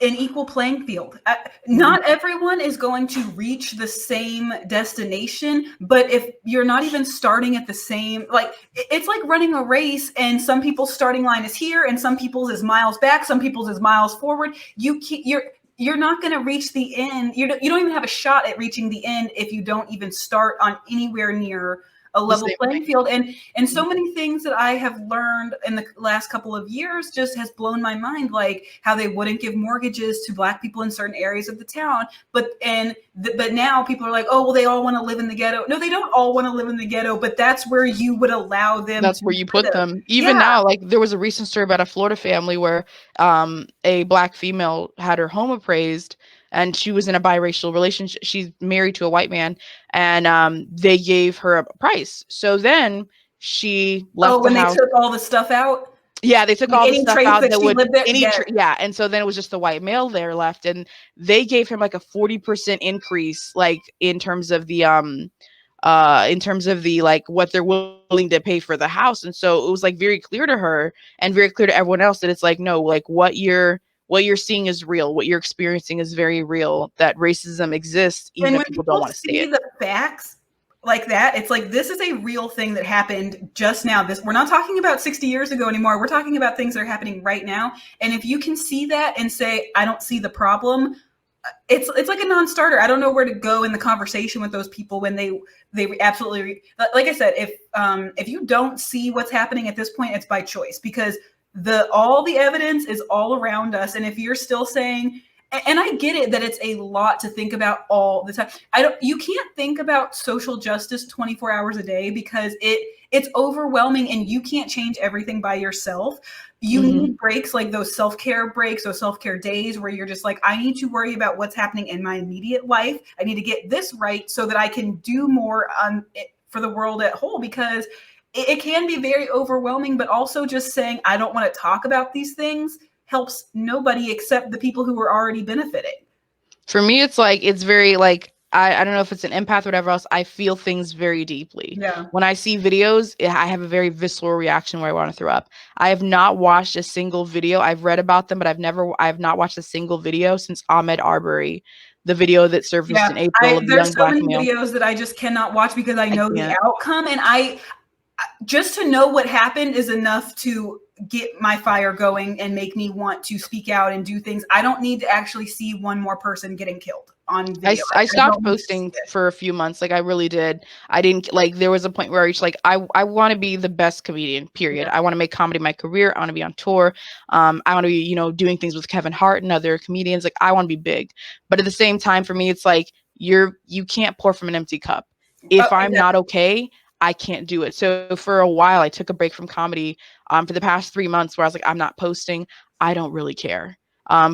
an equal playing field. Not everyone is going to reach the same destination, but if you're not even starting at the same, like, it's like running a race, and some people's starting line is here, and some people's is miles back, some people's is miles forward. You're not going to reach the end. You don't even have a shot at reaching the end if you don't even start on anywhere near a level playing field. And so many things that I have learned in the last couple of years just has blown my mind, like how they wouldn't give mortgages to Black people in certain areas of the town. But now people are like, oh, well, they all want to live in the ghetto. No, they don't all want to live in the ghetto, but that's where you would allow them. That's where you put them. Even now, like, there was a recent story about a Florida family where a Black female had her home appraised, and she was in a biracial relationship. She's married to a white man, and they gave her a price. So then she left the house. They took all the stuff out? Yeah, they took all the stuff out that would there. And so then it was just the white male there left, and they gave him like a 40% increase, like in terms of the like what they're willing to pay for the house. And so it was like very clear to her and very clear to everyone else that it's like, no, like what you're seeing is real. What you're experiencing is very real, that racism exists, even if people don't want to see it. The facts like that, it's like, this is a real thing that happened just now. We're not talking about 60 years ago anymore. We're talking about things that are happening right now. And if you can see that and say, I don't see the problem, it's like a non-starter. I don't know where to go in the conversation with those people when they absolutely, like I said, if you don't see what's happening at this point, it's by choice, because all the evidence is all around us. And if you're still saying, and I get it that it's a lot to think about all the time. You can't think about social justice 24 hours a day, because it's overwhelming, and you can't change everything by yourself. You need breaks, like those self-care breaks, those self-care days where you're just like, I need to worry about what's happening in my immediate life. I need to get this right so that I can do more for the world at whole, because it can be very overwhelming. But also just saying, I don't want to talk about these things helps nobody except the people who are already benefiting. For me, it's like, it's very like, I don't know if it's an empath or whatever else. I feel things very deeply. Yeah. When I see videos, I have a very visceral reaction where I want to throw up. I have not watched a single video. I've read about them, but I have not watched a single video since Ahmaud Arbery, the video that surfaced in April of the young Black male. There's so many videos that I just cannot watch because I know the outcome, and I just to know what happened is enough to get my fire going and make me want to speak out and do things. I don't need to actually see one more person getting killed on video. I stopped posting for a few months. Like, I really did. I didn't, like, there was a point where I reached, like, I want to be the best comedian, period. Yeah. I want to make comedy my career. I want to be on tour. I want to be, you know, doing things with Kevin Hart and other comedians. Like, I want to be big. But at the same time, for me, it's like, you can't pour from an empty cup. If I'm not okay, I can't do it. So for a while, I took a break from comedy for the past 3 months, where I was like, I'm not posting. I don't really care.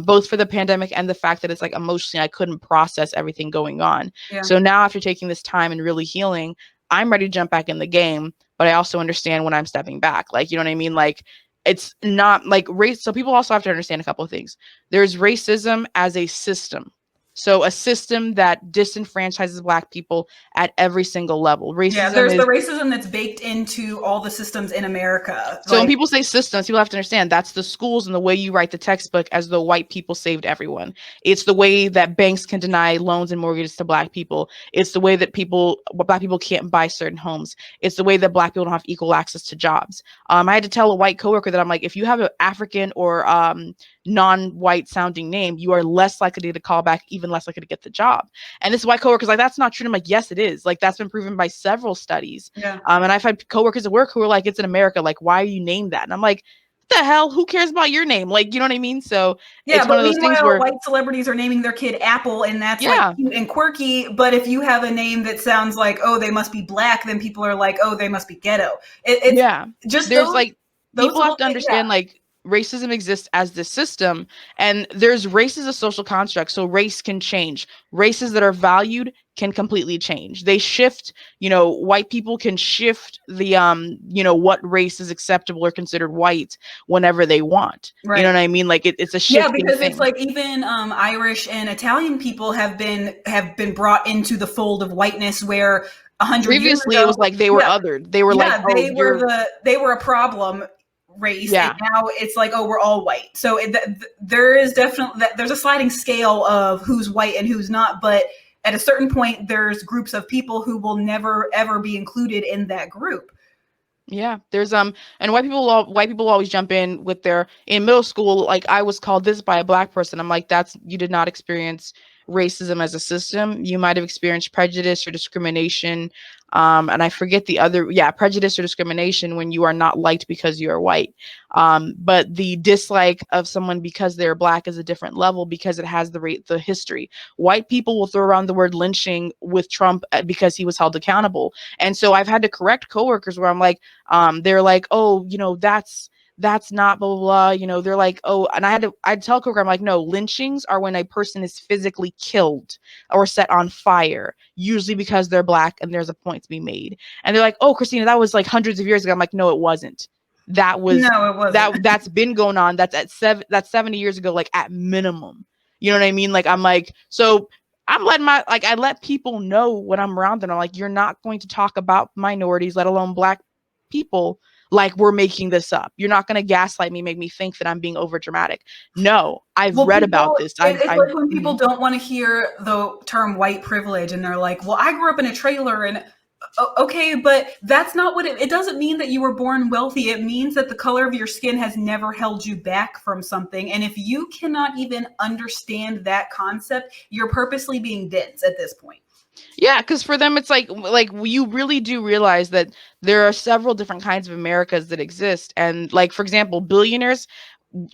Both for the pandemic and the fact that it's like emotionally, I couldn't process everything going on. Yeah. So now, after taking this time and really healing, I'm ready to jump back in the game. But I also understand when I'm stepping back. Like, you know what I mean? Like, it's not like race. So people also have to understand a couple of things. There's racism as a system. So a system that disenfranchises Black people at every single level. Racism there's the racism that's baked into all the systems in America. So when people say systems, people have to understand that's the schools and the way you write the textbook as though white people saved everyone. It's the way that banks can deny loans and mortgages to Black people. It's the way that Black people can't buy certain homes. It's the way that Black people don't have equal access to jobs. I had to tell a white coworker that I'm like, if you have an African or non-white sounding name, you are less likely to call back, even less likely to get the job. And this white coworker's like, that's not true. And I'm like, yes, it is. Like, that's been proven by several studies. Yeah. And I've had coworkers at work who are like, it's in America. Like, why are you named that? And I'm like, what the hell? Who cares about your name? Like, you know what I mean? So it's one of those things where white celebrities are naming their kid Apple, and that's like cute and quirky. But if you have a name that sounds like, oh, they must be Black, then people are like, oh, they must be ghetto. It's just there's like, people have to understand, like, racism exists as this system, and there's race as a social construct, so race can change. Races that are valued can completely change. They shift. White people can shift the what race is acceptable or considered white whenever they want. You know Right. what I mean? Like it's a Yeah, shifting because it's thing. like even Irish and Italian people have been brought into the fold of whiteness, where 100 years Previously, it ago, was like they were yeah, othered. They were like, yeah, oh, you're, they were a problem race, and yeah. now it's like, oh, we're all white. So there is definitely there's a sliding scale of who's white and who's not, but at a certain point, there's groups of people who will never ever be included in that group. Yeah, there's and white people always jump in with their, in middle school, like I was called this by a black person. I'm like, that's, you did not experience racism as a system. You might have experienced prejudice or discrimination. And I forget the other, yeah, prejudice or discrimination when you are not liked because you are white. But the dislike of someone because they're black is a different level, because it has the history. White people will throw around the word lynching with Trump because he was held accountable. And so I've had to correct coworkers where I'm like, they're like, oh, that's not blah, blah, blah. They're like, oh, and I'd tell coworker, I'm like, no, lynchings are when a person is physically killed or set on fire, usually because they're black and there's a point to be made. And they're like, oh, Christina, that was like hundreds of years ago. I'm like, no, it wasn't. That was, No, it wasn't. that's been going on. That's 70 years ago, like at minimum. You know what I mean? Like, I'm like, so I let people know when I'm around them. I'm like, you're not going to talk about minorities, let alone black people, like we're making this up. You're not going to gaslight me, make me think that I'm being over dramatic. No, I've read about this. It's like when people mhm. don't want to hear the term white privilege, and they're like, well, I grew up in a trailer, and okay, but that's not what it doesn't mean that you were born wealthy. It means that the color of your skin has never held you back from something. And if you cannot even understand that concept, you're purposely being dense at this point. Yeah, because for them it's like you really do realize that there are several different kinds of Americas that exist. And like, for example, billionaires,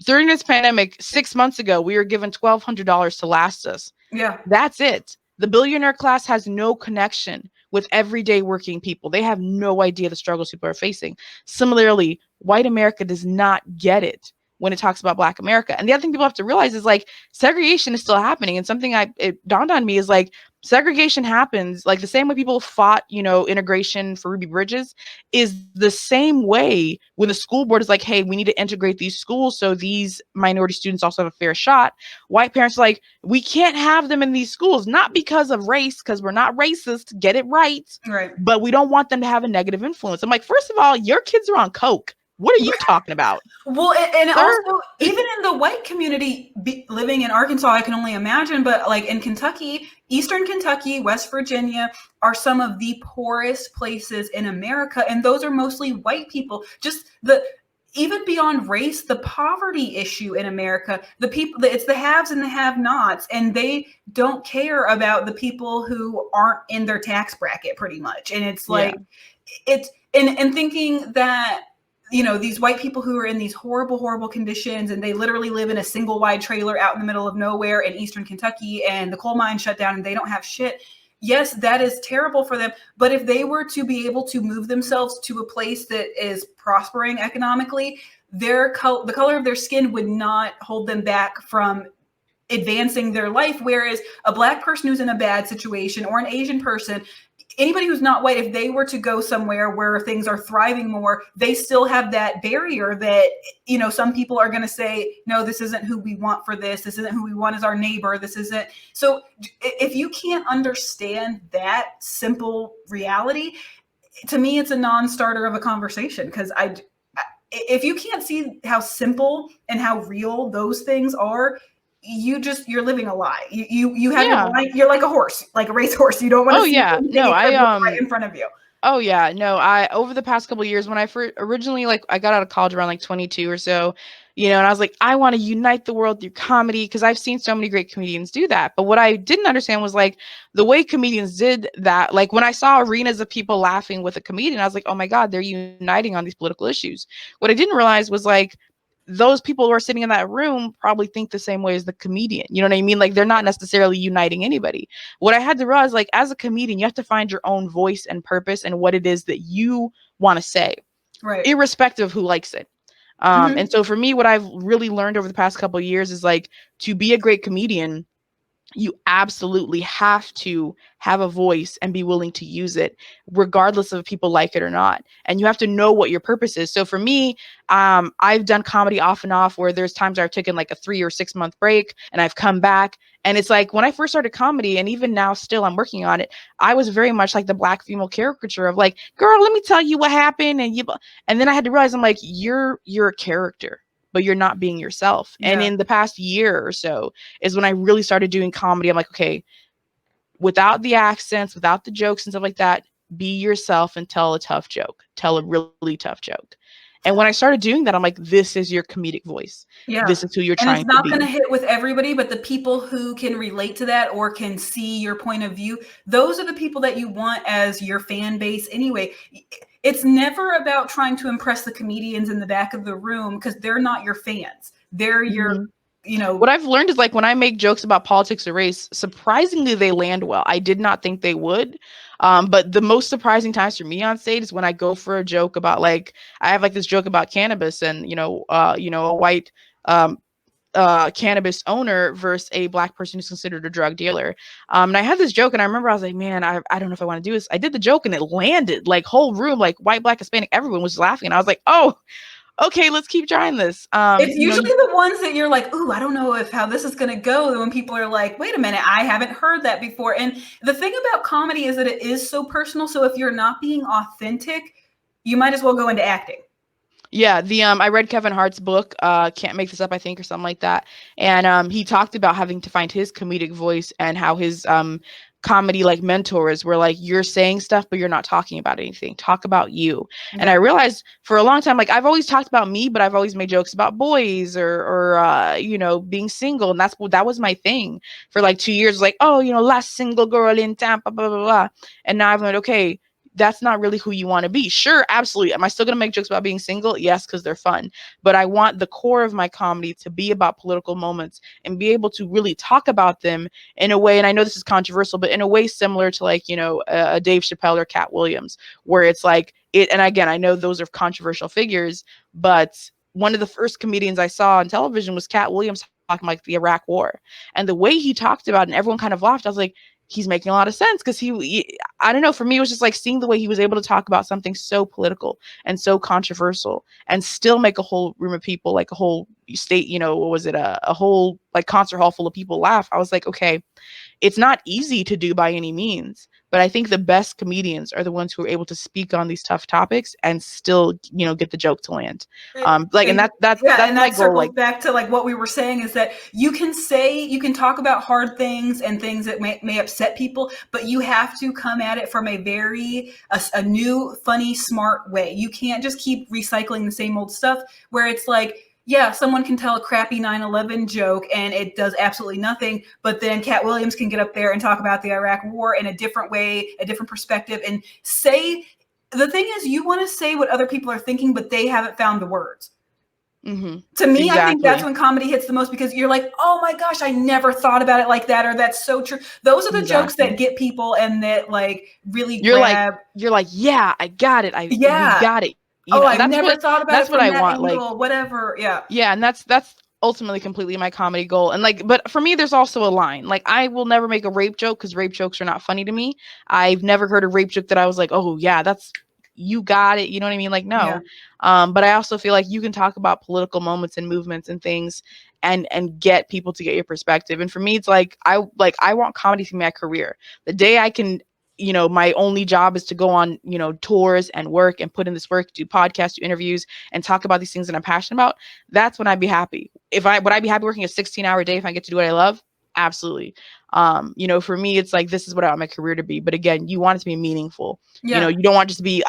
during this pandemic 6 months ago, we were given $1,200 to last us. Yeah. That's it. The billionaire class has no connection with everyday working people. They have no idea the struggles people are facing. Similarly, white America does not get it when it talks about black America. And the other thing people have to realize is like segregation is still happening. And something it dawned on me is like, segregation happens like the same way people fought, integration for Ruby Bridges, is the same way when the school board is like, hey, we need to integrate these schools so these minority students also have a fair shot. White parents are like, we can't have them in these schools, not because of race, because we're not racist, get it right. Right. But we don't want them to have a negative influence. I'm like, first of all, your kids are on coke. What are you talking about? Well, and also, even in the white community, living in Arkansas, I can only imagine, but like in Kentucky, Eastern Kentucky, West Virginia are some of the poorest places in America. And those are mostly white people. Just even beyond race, the poverty issue in America, it's the haves and the have-nots, and they don't care about the people who aren't in their tax bracket pretty much. And it's like, it's, and thinking that, these white people who are in these horrible, horrible conditions, and they literally live in a single wide trailer out in the middle of nowhere in Eastern Kentucky, and the coal mine shut down and they don't have shit. Yes, that is terrible for them. But if they were to be able to move themselves to a place that is prospering economically, the color of their skin would not hold them back from advancing their life. Whereas a black person who's in a bad situation, or an Asian person, anybody who's not white, if they were to go somewhere where things are thriving more, they still have that barrier that, some people are going to say, no, this isn't who we want for this. This isn't who we want as our neighbor. This isn't. So if you can't understand that simple reality, to me, it's a non-starter of a conversation. Because if you can't see how simple and how real those things are, you're living a lie. You have your mind, you're like a horse, like a racehorse. You don't want to see anything right in front of you. Oh yeah, no, over the past couple of years, when I originally, like, I got out of college around like 22 or so, and I was like, I want to unite the world through comedy, because I've seen so many great comedians do that. But what I didn't understand was like the way comedians did that. Like when I saw arenas of people laughing with a comedian, I was like, oh my God, they're uniting on these political issues. What I didn't realize was like, those people who are sitting in that room probably think the same way as the comedian. You know what I mean? Like they're not necessarily uniting anybody. What I had to realize, like, as a comedian, you have to find your own voice and purpose and what it is that you want to say, right? Irrespective of who likes it. And so for me, what I've really learned over the past couple of years is like, to be a great comedian, you absolutely have to have a voice and be willing to use it, regardless of if people like it or not. And you have to know what your purpose is. So for me, I've done comedy off and off, where there's times I've taken like a 3 or 6 month break and I've come back. And it's like, when I first started comedy, and even now still I'm working on it, I was very much like the Black female caricature of like, girl, let me tell you what happened. And then I had to realize, I'm like, you're a character, but you're not being yourself. Yeah. And in the past year or so is when I really started doing comedy. I'm like, okay, without the accents, without the jokes and stuff like that, be yourself and tell a tough joke. Tell a really tough joke. And when I started doing that, I'm like, this is your comedic voice. Yeah. This is who you're and trying to be. it's not going to hit with everybody, but the people who can relate to that or can see your point of view, those are the people that you want as your fan base anyway. It's never about trying to impress the comedians in the back of the room, because they're not your fans. They're your, what I've learned is like, when I make jokes about politics or race, surprisingly, they land well. I did not think they would. But the most surprising times for me on stage is when I go for a joke about, like, I have like this joke about cannabis and, a white, cannabis owner versus a Black person who's considered a drug dealer. And I had this joke, and I remember I was like, man, I don't know if I want to do this. I did the joke and it landed, like, whole room, like white, Black, Hispanic, everyone was laughing. And I was like, oh, okay, let's keep trying this. It's usually the ones that you're like, ooh, I don't know how this is going to go. When people are like, wait a minute, I haven't heard that before. And the thing about comedy is that it is so personal. So if you're not being authentic, you might as well go into acting. Yeah, I read Kevin Hart's book, Can't Make This Up, I think, or something like that. And he talked about having to find his comedic voice, and how his comedy like mentors were like, you're saying stuff, but you're not talking about anything. Talk about you. Yeah. And I realized for a long time, like, I've always talked about me, but I've always made jokes about boys or being single. And that was my thing for like 2 years. Like, oh, last single girl in Tampa, blah, blah, blah. And now I've learned, okay, that's not really who you want to be. Sure, absolutely. Am I still going to make jokes about being single? Yes, because they're fun. But I want the core of my comedy to be about political moments and be able to really talk about them in a way, and I know this is controversial, but in a way similar to like, a Dave Chappelle or Cat Williams, where it's like it, and again, I know those are controversial figures, but one of the first comedians I saw on television was Cat Williams talking like the Iraq War. And the way he talked about it, and everyone kind of laughed, I was like, he's making a lot of sense, because he, I don't know, for me, it was just like seeing the way he was able to talk about something so political and so controversial and still make a whole room of people, like a whole state, what was it, a whole like concert hall full of people laugh. I was like, okay, it's not easy to do by any means, but I think the best comedians are the ones who are able to speak on these tough topics and still, get the joke to land. And that's my goal. Like, back to like what we were saying, is that you can talk about hard things and things that may upset people, but you have to come at it from a new, funny, smart way. You can't just keep recycling the same old stuff where it's like, yeah, someone can tell a crappy 9/11 joke and it does absolutely nothing, but then Cat Williams can get up there and talk about the Iraq War in a different way, a different perspective, and say, the thing is, you want to say what other people are thinking, but they haven't found the words. Mm-hmm. To me, exactly. I think that's when comedy hits the most, because you're like, oh my gosh, I never thought about it like that, or that's so true. Those are the jokes that get people and that like really grab. You're like, yeah, I got it. We got it. I never thought about it from that angle, like, whatever. Yeah. Yeah. And that's ultimately completely my comedy goal. And like, but for me, there's also a line. Like, I will never make a rape joke, because rape jokes are not funny to me. I've never heard a rape joke that I was like, oh yeah, you got it. You know what I mean? Like, no. Yeah. But I also feel like you can talk about political moments and movements and things and get people to get your perspective. And for me, it's like, I want comedy to be my career. The day I can, my only job is to go on, tours and work and put in this work, do podcasts, do interviews, and talk about these things that I'm passionate about. That's when I'd be happy. Would I be happy working a 16-hour day if I get to do what I love? Absolutely. For me, it's like, this is what I want my career to be. But again, you want it to be meaningful. Yeah. You don't want just to be,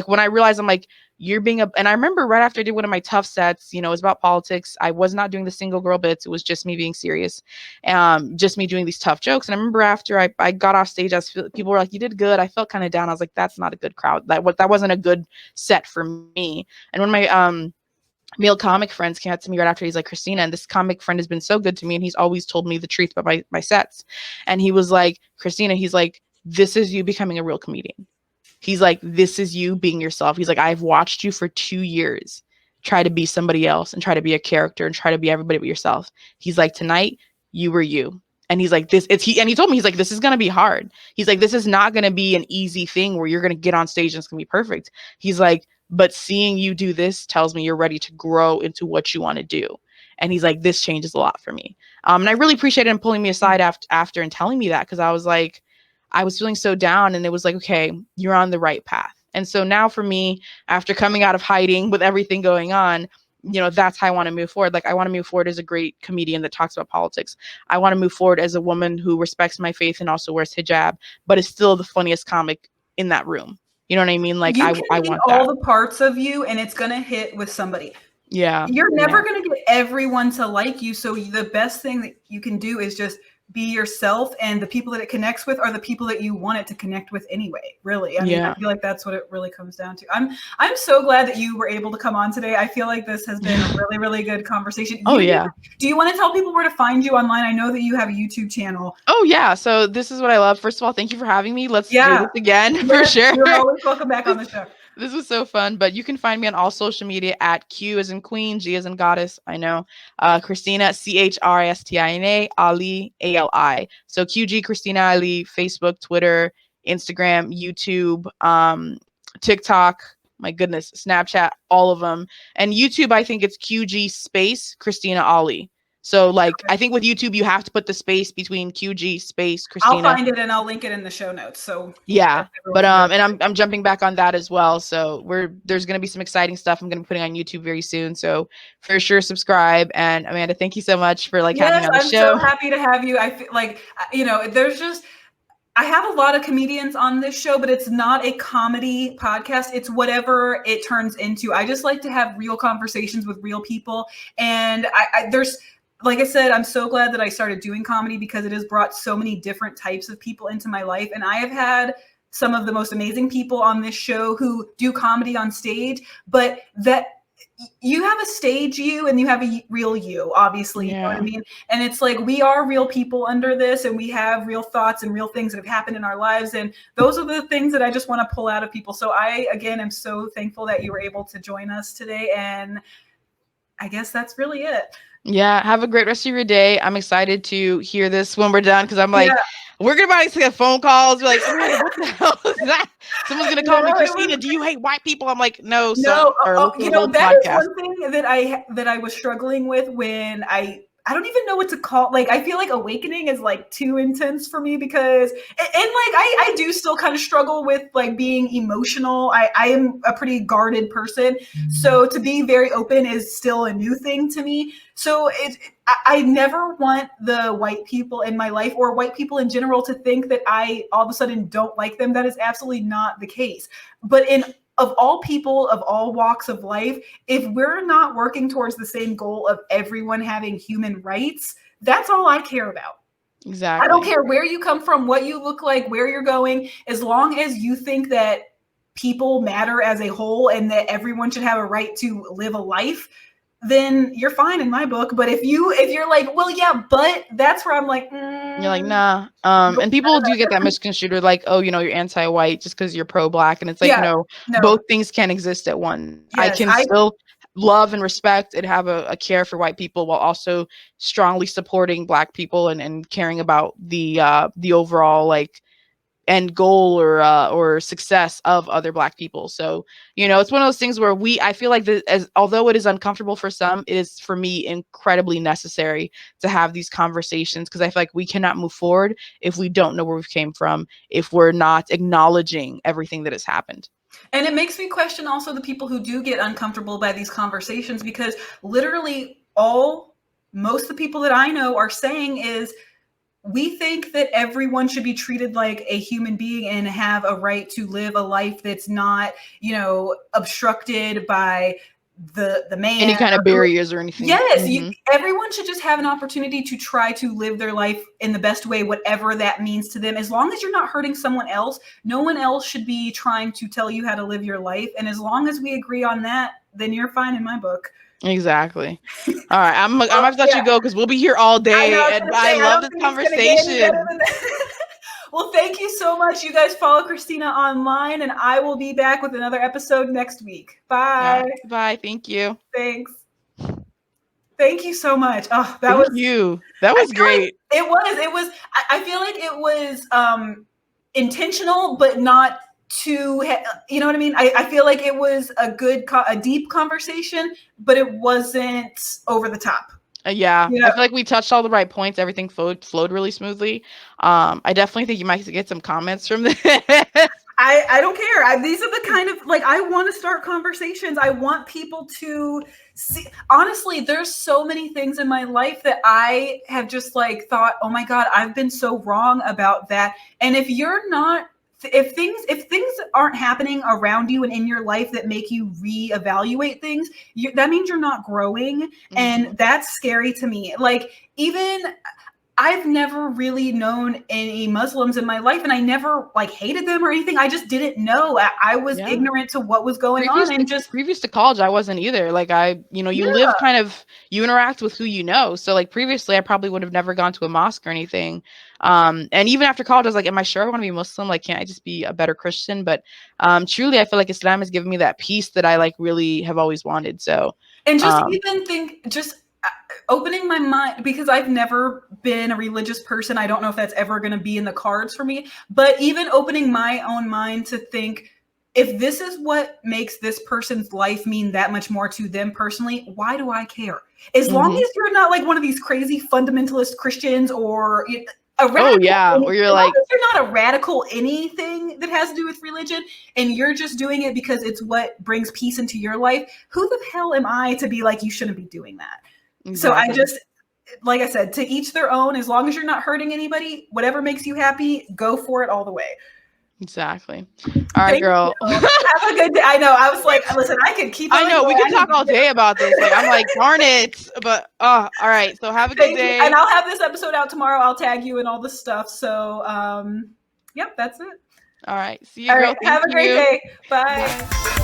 when I realized, I'm like, you're being and I remember right after I did one of my tough sets, it was about politics. I was not doing the single girl bits. It was just me being serious, just me doing these tough jokes. And I remember after I got off stage, people were like, you did good. I felt kind of down. I was like, that's not a good crowd. That wasn't a good set for me. And when my, male comic friends came out to me right after, he's like, Christina, and this comic friend has been so good to me, and he's always told me the truth about my sets. And he was like, Christina, he's like, this is you becoming a real comedian. He's like, this is you being yourself. He's like, I've watched you for 2 years try to be somebody else and try to be a character and try to be everybody but yourself. He's like, tonight you were you. And he's like, he told me, he's like, this is going to be hard. He's like, this is not going to be an easy thing where you're going to get on stage and it's going to be perfect. He's like, but seeing you do this tells me you're ready to grow into what you want to do. And he's like, this changes a lot for me. And I really appreciated him pulling me aside after and telling me that, because I was like, I was feeling so down, and it was like, okay, you're on the right path. And so now for me, after coming out of hiding with everything going on, you know, that's how I want to move forward. Like, I want to move forward as a great comedian that talks about politics. I want to move forward as a woman who respects my faith and also wears hijab, but is still the funniest comic in that room. You know what I mean? Like, I want all that. the parts of you, and it's going to hit with somebody. Yeah. You're never going to get everyone to like you. So the best thing that you can do is just be yourself, and the people that it connects with are the people that you want it to connect with anyway. Really. I mean, I feel like that's what it really comes down to. I'm so glad that you were able to come on today. I feel like this has been a really, really good conversation. Do you want to tell people where to find you online? I know that you have a YouTube channel. Oh yeah. So this is what I love. First of all, thank you for having me. Let's do this again for sure. You're always welcome back on the show. This was so fun, but you can find me on all social media at Q as in Queen, G as in Goddess. I know. Christina, Christina, Ali, ALI. So QG Christina Ali, Facebook, Twitter, Instagram, YouTube, TikTok, my goodness, Snapchat, all of them. And YouTube, I think it's QG space Christina Ali. So like, I think with YouTube, you have to put the space between QG space Christina. I'll find it and I'll link it in the show notes. So yeah, but and I'm jumping back on that as well. So there's going to be some exciting stuff I'm going to be putting on YouTube very soon. So for sure, subscribe. And Amanda, thank you so much for having me on the show. I'm so happy to have you. I feel like, you know, I have a lot of comedians on this show, but it's not a comedy podcast. It's whatever it turns into. I just like to have real conversations with real people. And like I said, I'm so glad that I started doing comedy, because it has brought so many different types of people into my life. And I have had some of the most amazing people on this show who do comedy on stage, but that you have a stage you and you have a real you, obviously. You know what I mean? And it's like, we are real people under this, and we have real thoughts and real things that have happened in our lives. And those are the things that I just want to pull out of people. So I, again, am so thankful that you were able to join us today. And I guess that's really it. Yeah, have a great rest of your day. I'm excited to hear this when we're done, because I'm like, we're going to probably get phone calls. You're like, oh, what the hell is that? Someone's going to call me, Christina, do you hate white people? I'm like, no. You know, that is one thing that I was struggling with when I don't even know what to call. Like, I feel like awakening is like too intense for me, because, and like, I do still kind of struggle with like being emotional. I am a pretty guarded person. So to be very open is still a new thing to me. So I never want the white people in my life, or white people in general, to think that I all of a sudden don't like them. That is absolutely not the case. But of all people, of all walks of life, if we're not working towards the same goal of everyone having human rights, that's all I care about. Exactly. I don't care where you come from, what you look like, where you're going, as long as you think that people matter as a whole and that everyone should have a right to live a life, then you're fine in my book. But if you're like, well, yeah, but that's where I'm like, you're like, nah. And people do get that misconstrued, like, oh, you know, you're anti-white just because you're pro-black. And it's like, no, both things can exist at once. Yes, I can still love and respect and have a care for white people, while also strongly supporting black people and caring about the overall like end goal or success of other black people. So, you know, it's one of those things where I feel like although it is uncomfortable for some, it is for me incredibly necessary to have these conversations, because I feel like we cannot move forward if we don't know where we came from, if we're not acknowledging everything that has happened. And it makes me question also the people who do get uncomfortable by these conversations, because literally most of the people that I know are saying is, we think that everyone should be treated like a human being and have a right to live a life that's not, you know, obstructed by the man. Any kind of barriers or anything. Yes. Everyone should just have an opportunity to try to live their life in the best way, whatever that means to them. As long as you're not hurting someone else, no one else should be trying to tell you how to live your life. And as long as we agree on that, then you're fine in my book. Exactly. All right. I'm going to let you go, because we'll be here all day. I love this conversation. Well, thank you so much. You guys follow Christina online, and I will be back with another episode next week. Bye. Bye. Thank you. Thanks. Thank you so much. Oh, That was great. Like it was. I feel like it was intentional, but not too. You know what I mean? I feel like it was a deep conversation, but it wasn't over the top. Yeah, I feel like we touched all the right points. Everything flowed really smoothly. I definitely think you might get some comments from this. I don't care. These are the kind of, like, I want to start conversations. I want people to see. Honestly, there's so many things in my life that I have just like thought, oh my God, I've been so wrong about that. And if things aren't happening around you and in your life that make you reevaluate things, that means you're not growing. Mm-hmm. And that's scary to me. Like, even I've never really known any Muslims in my life, and I never like hated them or anything. I just didn't know. I was ignorant to what was going on. And just previous to college, I wasn't either. Like you live you interact with who you know. So like previously, I probably would have never gone to a mosque or anything. And even after college, I was like, am I sure I want to be Muslim? Like, can't I just be a better Christian? But truly, I feel like Islam has given me that peace that I like really have always wanted. So, and just even think, just opening my mind, because I've never been a religious person. I don't know if that's ever going to be in the cards for me, but even opening my own mind to think, if this is what makes this person's life mean that much more to them personally, why do I care? As long as you're not like one of these crazy fundamentalist Christians or a radical, or you're like, you're not a radical anything that has to do with religion, and you're just doing it because it's what brings peace into your life. Who the hell am I to be like, you shouldn't be doing that? Exactly. So I just, like I said, to each their own. As long as you're not hurting anybody, whatever makes you happy, go for it all the way. Exactly. All right, girl. Have a good day. I know. I was like, listen, I could keep. I know we could talk all day about this. Like, I'm like, darn it. But all right. So have a good day. And I'll have this episode out tomorrow. I'll tag you and all this stuff. So, yep, that's it. All right. See you, girl. Have a great day. Bye.